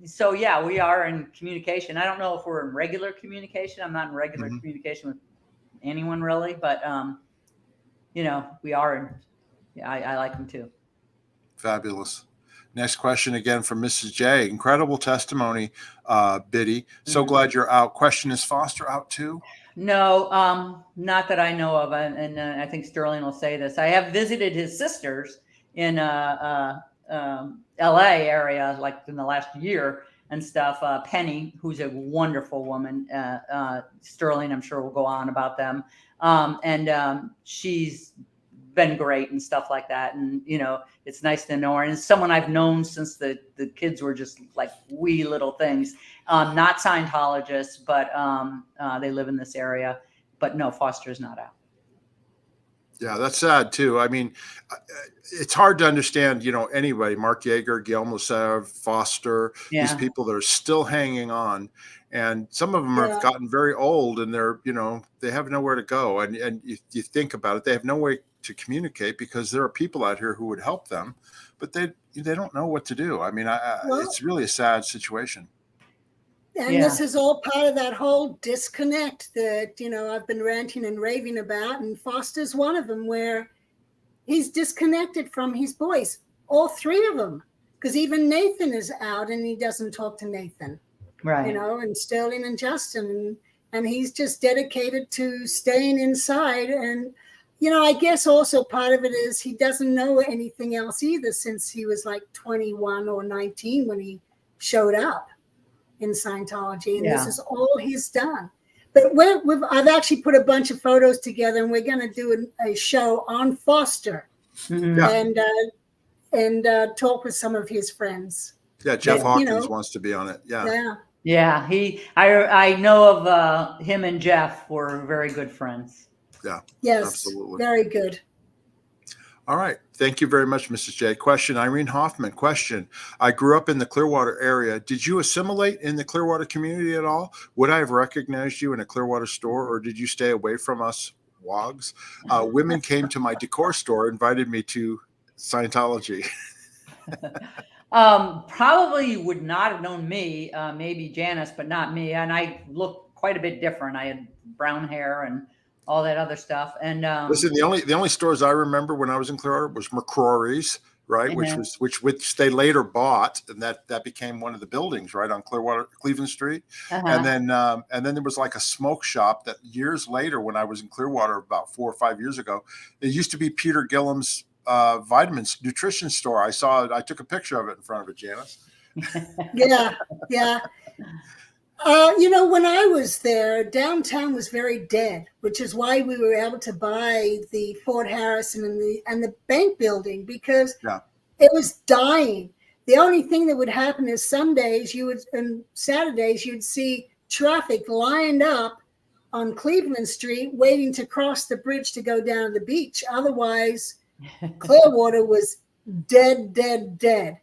so yeah, we are in communication. I don't know if we're in regular communication. I'm not in regular communication with anyone really, but we are in. Yeah, I like him too. Fabulous. Next question again from Mrs. J. Incredible testimony, Biddy. So glad you're out. Question, is Foster out too? No, not that I know of, and I think Sterling will say this. I have visited his sisters in LA area, like in the last year and stuff. Penny, who's a wonderful woman, Sterling, I'm sure will go on about them. And she's been great and stuff like that. And, it's nice to know her. And it's someone I've known since the kids were just like wee little things. Not Scientologists, but they live in this area. But no, Foster's not out. Yeah, that's sad too. I mean, it's hard to understand, anybody, Mark Yeager, Gail Mosev, Foster, these people that are still hanging on. And some of them have gotten very old and they're, they have nowhere to go. And you think about it, they have no way to communicate because there are people out here who would help them, but they they don't know what to do. I mean, Well, it's really a sad situation. and Yeah. this is all part of that whole disconnect that, I've been ranting and raving about. And Foster's one of them, where he's disconnected from his boys, all three of them, because even Nathan is out and he doesn't talk to Nathan, Right. and Sterling and Justin. And he's just dedicated to staying inside. And, I guess also part of it is he doesn't know anything else either, since he was like 21 or 19 when he showed up in Scientology. And This is all he's done. But I've actually put a bunch of photos together, and we're going to do a show on Foster and talk with some of his friends. Yeah, Jeff Hawkins wants to be on it. Yeah. Yeah, I know of him and Jeff were very good friends. Yeah. Yes. Absolutely. Very good. All right. Thank you very much, Mrs. J. Question, Irene Hoffman. Question, I grew up in the Clearwater area. Did you assimilate in the Clearwater community at all? Would I have recognized you in a Clearwater store, or did you stay away from us wogs? Women came to my decor store, invited me to Scientology. Probably would not have known me, maybe Janis, but not me. And I looked quite a bit different. I had brown hair and all that other stuff. And listen, the only stores I remember when I was in Clearwater was McCrory's, right? Which they later bought, and that became one of the buildings right on Cleveland Street. And then there was like a smoke shop that years later, when I was in Clearwater about 4 or 5 years ago, it used to be Peter Gillham's vitamins nutrition store. I took a picture of it in front of it, Janis. Yeah. When I was there, downtown was very dead, which is why we were able to buy the Fort Harrison and the bank building, because it was dying. The only thing that would happen is Sundays and Saturdays you'd see traffic lined up on Cleveland Street waiting to cross the bridge to go down to the beach. Otherwise, Clearwater was dead.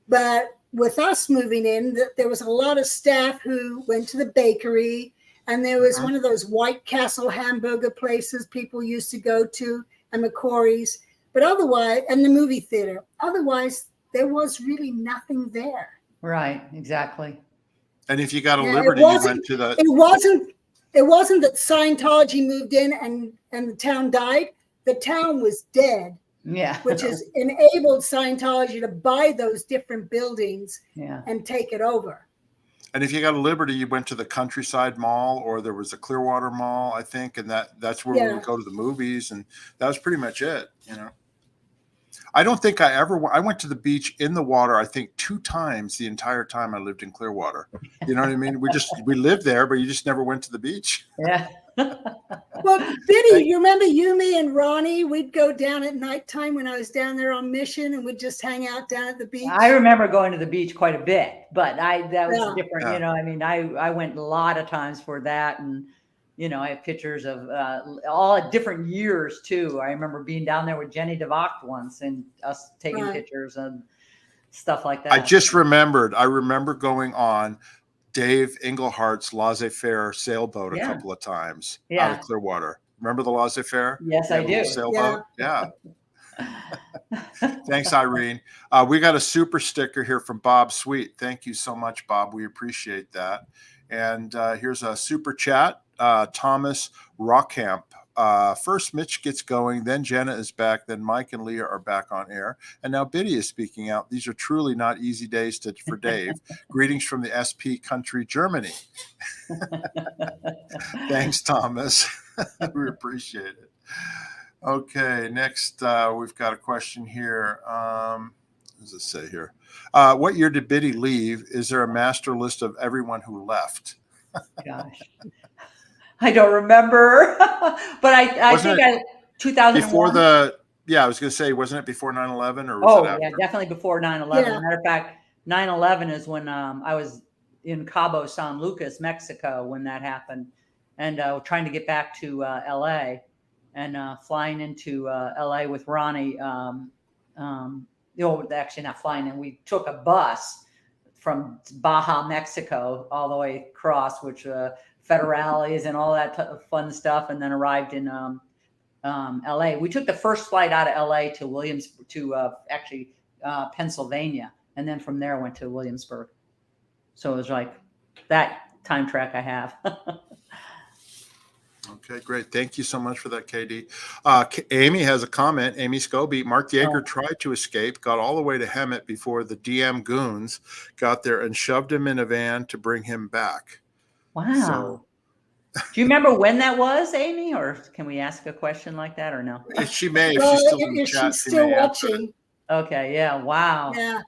But with us moving in, there was a lot of staff who went to the bakery, and there was one of those White Castle hamburger places people used to go to, and McCrory's, but otherwise, and the movie theater. Otherwise, there was really nothing there. Right, exactly. And if you got a Liberty, you went to the. It wasn't that Scientology moved in and the town died. The town was dead. Yeah. Which has enabled Scientology to buy those different buildings and take it over. And if you got a Liberty, you went to the Countryside Mall, or there was a Clearwater Mall, I think, and that's where we would go to the movies, and that was pretty much it, I don't think I went to the beach in the water, I think 2 times the entire time I lived in Clearwater. You know what I mean? We lived there, but you just never went to the beach. Yeah. Well, Biddy, you remember me and Ronnie? We'd go down at nighttime when I was down there on mission, and we'd just hang out down at the beach. I remember going to the beach quite a bit, but that was different. I mean, I went a lot of times for that, and I have pictures of all at different years too. I remember being down there with Jenny DeVocht once, and us taking pictures and stuff like that. I remember going on Dave Englehart's laissez-faire sailboat a couple of times out of Clearwater. Remember the laissez-faire? Yes, I do. Sailboat? Yeah. Thanks, Irene. We got a super sticker here from Bob Sweet. Thank you so much, Bob. We appreciate that. And here's a super chat. Thomas Rockamp. First Mitch gets going, then Jenna is back, then Mike and Leah are back on air, and now Biddy is speaking out. These are truly not easy days for Dave. Greetings from the SP country, Germany. Thanks, Thomas. We appreciate it. Okay, next we've got a question here. What does it say here? What year did Biddy leave? Is there a master list of everyone who left? Gosh. I don't remember, but I think 2001. Before I was going to say, wasn't it before 9/11 or was it after? Yeah, definitely before 9/11. Matter of fact, 9/11 is when I was in Cabo San Lucas, Mexico, when that happened, and trying to get back to LA, and flying into LA with Ronnie. Actually not flying in. We took a bus from Baja, Mexico, all the way across, which Federales and all that fun stuff, and then arrived in LA. We took the first flight out of LA to actually Pennsylvania, and then from there I went to Williamsburg. So it was like that time track I have. Okay, great. Thank you so much for that, KD. Amy has a comment. Amy Scobie, Mark Yeager tried to escape, got all the way to Hemet before the DM goons got there and shoved him in a van to bring him back. Wow. So, do you remember when that was, Amy? Or can we ask a question like that or no? she may, if Well, she's still in the if chat, she's she still may answer it. watching. Okay, yeah, wow. Yeah.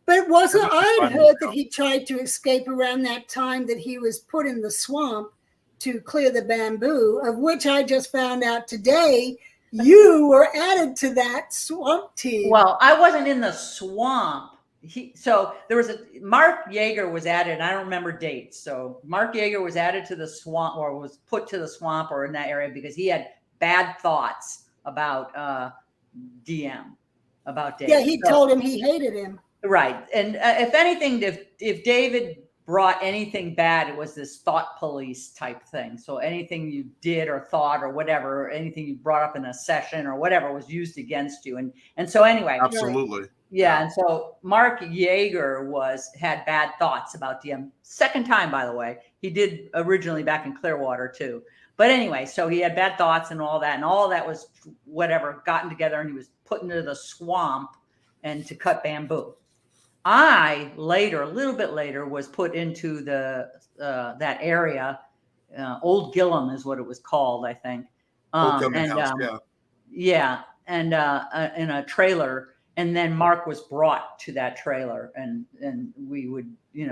But wasn't That was I fun had heard though. that he tried to escape around that time that he was put in the swamp to clear the bamboo, of which I just found out today you were added to that swamp team. Well, I wasn't in the swamp. So there was Mark Yeager was added. I don't remember dates. So Mark Yeager was added to the swamp, or was put to the swamp or in that area because he had bad thoughts about DM, about Dave. Yeah, he told him he hated him. Right. And if anything, if David brought anything bad, it was this thought police type thing. So anything you did or thought or whatever, or anything you brought up in a session or whatever was used against you. And so anyway. Absolutely. Yeah. And so Mark Yeager had bad thoughts about DM. Second time, by the way. He did originally back in Clearwater too. But anyway, so he had bad thoughts and all that was whatever, gotten together, and he was put into the swamp and to cut bamboo. I later, a little bit later, was put into that area. Old Gillham is what it was called, I think. Old Gillham House, yeah, and in a trailer. And then Mark was brought to that trailer, and we would, we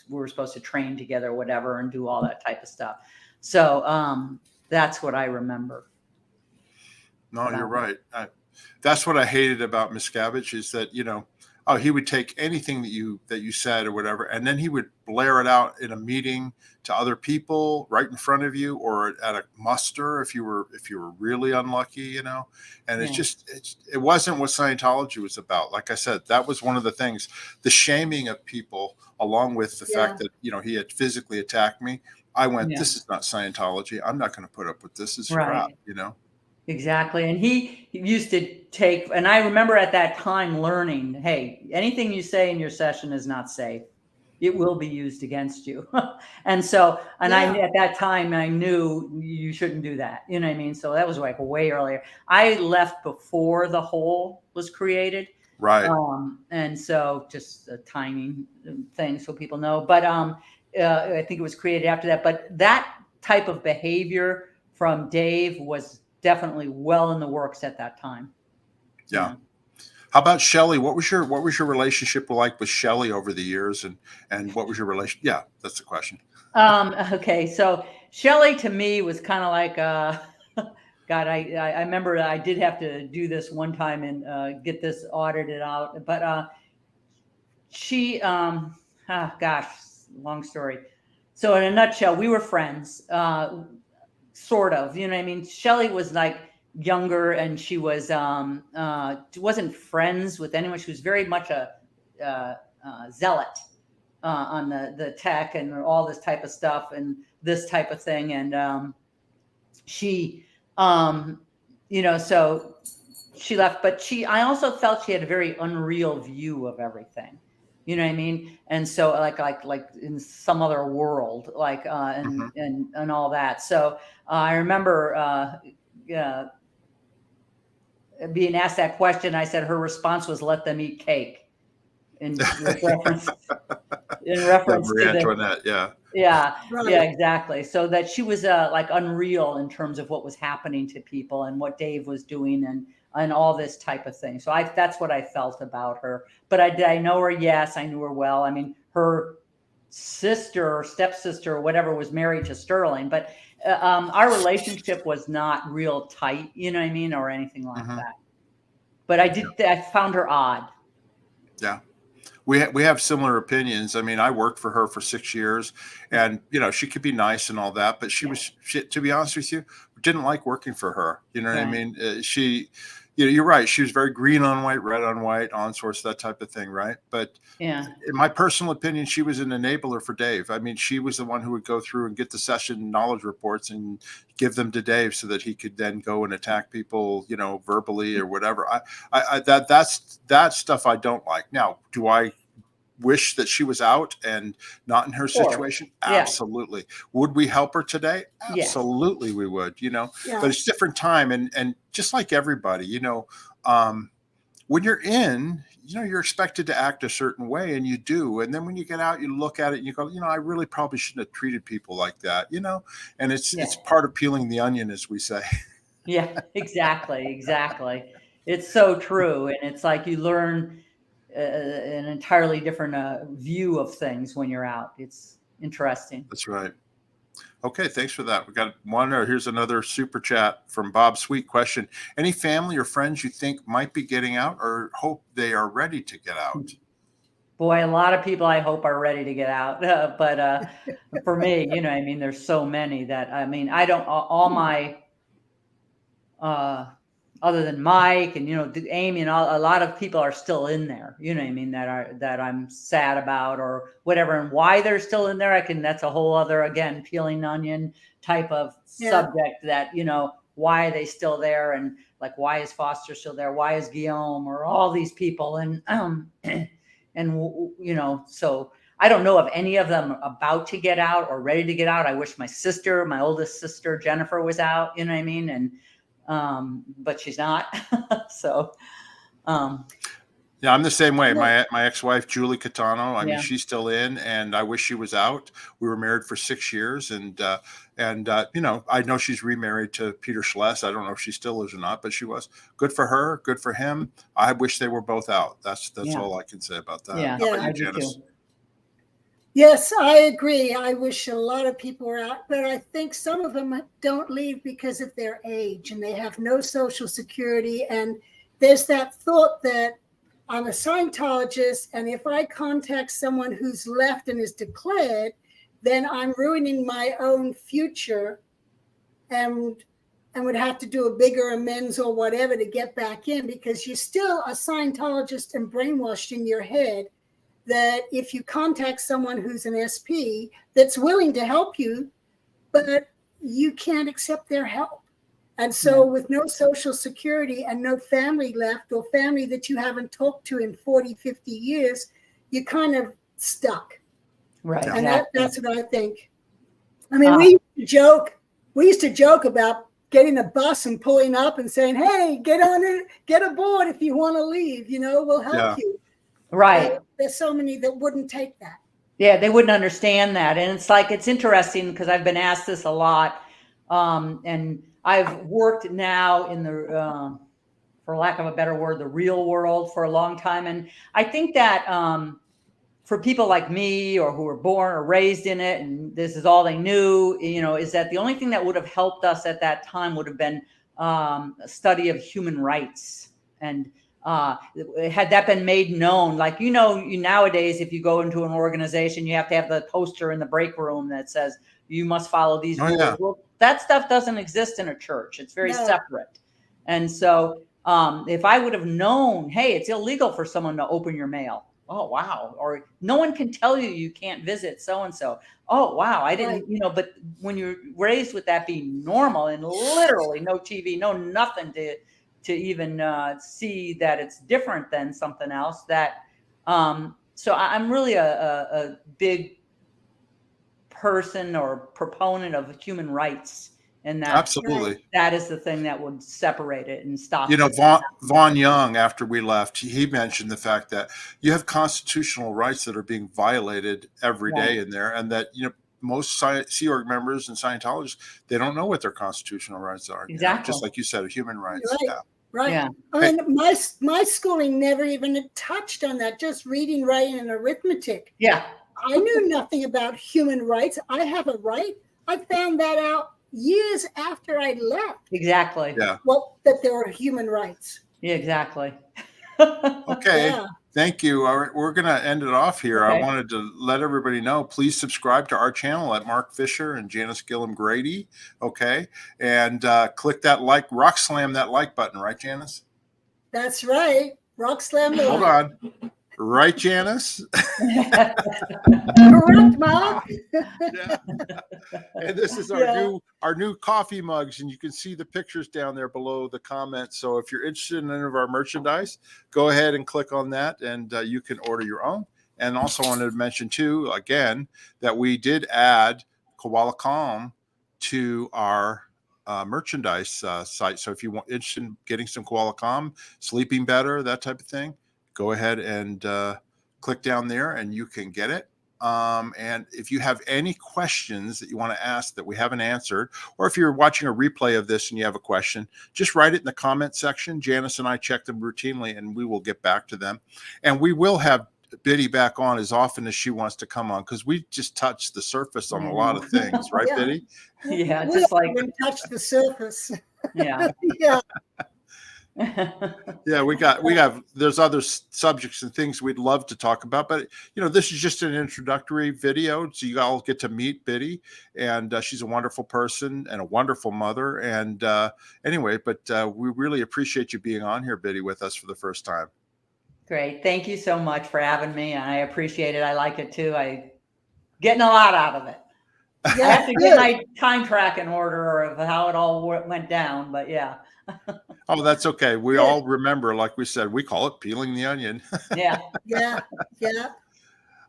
were supposed to train together, or whatever, and do all that type of stuff. So that's what I remember. No, you're right. That's what I hated about Miscavige is that, he would take anything that you said or whatever, and then he would blare it out in a meeting to other people right in front of you, or at a muster if you were really unlucky, And it wasn't what Scientology was about. Like I said, that was one of the things, the shaming of people, along with the fact that he had physically attacked me. I went, this is not Scientology. I'm not going to put up with this. It's crap, Exactly. And he used to take, and I remember at that time learning, hey, anything you say in your session is not safe. It will be used against you. And so, I, at that time, I knew you shouldn't do that. You know what I mean? So that was like way earlier. I left before the hole was created. Right. And so just a timing thing so people know. But I think it was created after that. But that type of behavior from Dave was definitely well in the works at that time. Yeah. How about Shelley? What was your relationship like with Shelley over the years, and what was your relation? Yeah, that's the question. Okay, so Shelley to me was kind of like God. I remember I did have to do this one time and get this audited out, but she gosh, long story. So in a nutshell, we were friends. Sort of, you know what I mean? Shelley was like younger, and she was wasn't friends with anyone. She was very much a zealot on the tech and all this type of stuff and this type of thing. And she, so she left, but I also felt she had a very unreal view of everything. You know what I mean? And so like in some other world, and all that. So I remember being asked that question. I said her response was, "Let them eat cake." In reference Marie to Antoinette, yeah, exactly. So that she was like unreal in terms of what was happening to people and what Dave was doing and all this type of thing. So that's what I felt about her. But did I know her? Yes, I knew her well. I mean, her sister or stepsister or whatever was married to Sterling, but our relationship was not real tight, you know what I mean, or anything like that. But I found her odd. Yeah. We have similar opinions. I mean, I worked for her for 6 years, and she could be nice and all that, but she to be honest with you, didn't like working for her. You know what I mean? you're right. She was very green on white, red on white, on source, that type of thing, right? But Yeah. in my personal opinion, she was an enabler for Dave. I mean, she was the one who would go through and get the session knowledge reports and give them to Dave so that he could then go and attack people, verbally or whatever. That's stuff I don't like. Now, do I wish that she was out and not in her Sure. situation? Yeah. Absolutely. Would we help her today? Yes. Absolutely, we would. Yeah. But it's different time, and just like everybody, when you're in, you're expected to act a certain way, and you do. And then when you get out, you look at it and you go, I really probably shouldn't have treated people like that, and it's part of peeling the onion, as we say. Yeah, exactly. It's so true. And it's like you learn an entirely different view of things when you're out. It's interesting. That's right. Okay, thanks for that. We got one. Here's another super chat from Bob. Sweet question. Any family or friends you think might be getting out or hope they are ready to get out? Boy, a lot of people I hope are ready to get out. But for me, there's so many that, I don't, all my, other than Mike and, Amy and a lot of people are still in there, that I'm sad about or whatever. And why they're still in there, that's a whole other, again, peeling onion type of subject that, why are they still there? And like, why is Foster still there? Why is Gillham or all these people? And, so I don't know of any of them about to get out or ready to get out. I wish my oldest sister, Jennifer, was out, and, but she's not. So, yeah, I'm the same way. My ex-wife, Julie Catano, she's still in, and I wish she was out. We were married for 6 years, and I know she's remarried to Peter Schless. I don't know if she still is or not, but she was. Good for her. Good for him. I wish they were both out. That's all I can say about that. Yeah, How about you, I do Janis? too. Yes, I agree. I wish a lot of people were out, but I think some of them don't leave because of their age and they have no social security. And there's that thought that I'm a Scientologist, and if I contact someone who's left and is declared, then I'm ruining my own future and would have to do a bigger amends or whatever to get back in, because you're still a Scientologist and brainwashed in your head that if you contact someone who's an SP that's willing to help you, but you can't accept their help. And so with no social security and no family left, or family that you haven't talked to in 40, 50 years, you're kind of stuck. Right. And that's what I think. We used to joke about getting a bus and pulling up and saying, hey, get on it, get aboard if you want to leave, we'll help you. Right. There's so many that wouldn't take that. Yeah, they wouldn't understand that. And it's interesting because I've been asked this a lot. And I've worked now in the, for lack of a better word, the real world for a long time. And I think that for people like me or who were born or raised in it, and this is all they knew, is that the only thing that would have helped us at that time would have been a study of human rights. And had that been made known, like, nowadays, if you go into an organization, you have to have the poster in the break room that says you must follow these rules. Yeah. Well, that stuff doesn't exist in a church. It's very separate. And so if I would have known, hey, it's illegal for someone to open your mail. Oh, wow. Or no one can tell you can't visit so-and-so. Oh, wow. I didn't, but when you're raised with that being normal and literally no TV, no nothing to even see that it's different than something else, that so I'm really a big person or proponent of human rights, and that Absolutely, that is the thing that would separate it and stop. Vaughn Young, after we left, he mentioned the fact that you have constitutional rights that are being violated every day in there, and that most Sea Org members and Scientologists, they don't know what their constitutional rights are. Exactly. Just like you said, human rights. Right. Yeah. Right. Yeah. My schooling never even touched on that. Just reading, writing, and arithmetic. Yeah. I knew nothing about human rights. I have a right. I found that out years after I left. Exactly. Yeah. Well, that there were human rights. Yeah, exactly. Okay. Yeah. Thank you. All right, we're going to end it off here. Okay. I wanted to let everybody know, please subscribe to our channel at Mark Fisher and Janis Gillham Grady. Okay. And click that rock slam that like button, right, Janis? That's right. Rock slam the Hold rock. on. Right, Janis? Correct, Mark. Yeah. And this is our new coffee mugs, and you can see the pictures down there below the comments. So if you're interested in any of our merchandise, go ahead and click on that, and you can order your own. And also wanted to mention too, again, that we did add Koala Calm to our merchandise site. So if you want interested in getting some Koala Calm, sleeping better, that type of thing, go ahead and click down there, and you can get it. And if you have any questions that you want to ask that we haven't answered, or if you're watching a replay of this and you have a question, just write it in the comment section. Janis and I check them routinely, and we will get back to them. And we will have Biddy back on as often as she wants to come on, because we just touched the surface on a lot of things, right, Yeah. Biddy? Yeah, We just like, haven't touched the surface. yeah. Yeah. Yeah, we have, there's other subjects and things we'd love to talk about, but this is just an introductory video, so you all get to meet Biddy, and she's a wonderful person and a wonderful mother. And anyway, but we really appreciate you being on here, Biddy, with us for the first time. Great. Thank you so much for having me. I appreciate it. I like it too. Getting a lot out of it. Yeah, I have to good. get my time track in order of how it all went down, but yeah. Oh, that's okay. We Good. all remember, like we said, we call it peeling the onion. Yeah. Yeah. Yeah.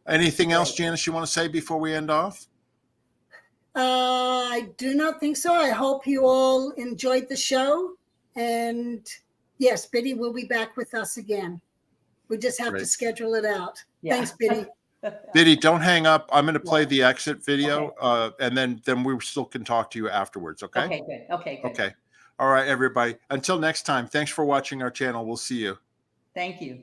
Anything else, Janis, you want to say before we end off? I do not think so. I hope you all enjoyed the show. And yes, Biddy will be back with us again. We just have to Great. schedule it out. Yeah. Thanks, Biddy. Biddy, don't hang up. I'm going to play the exit video, and then we still can talk to you afterwards, okay? Okay, good. Okay, good. Okay. All right, everybody. Until next time, thanks for watching our channel. We'll see you. Thank you.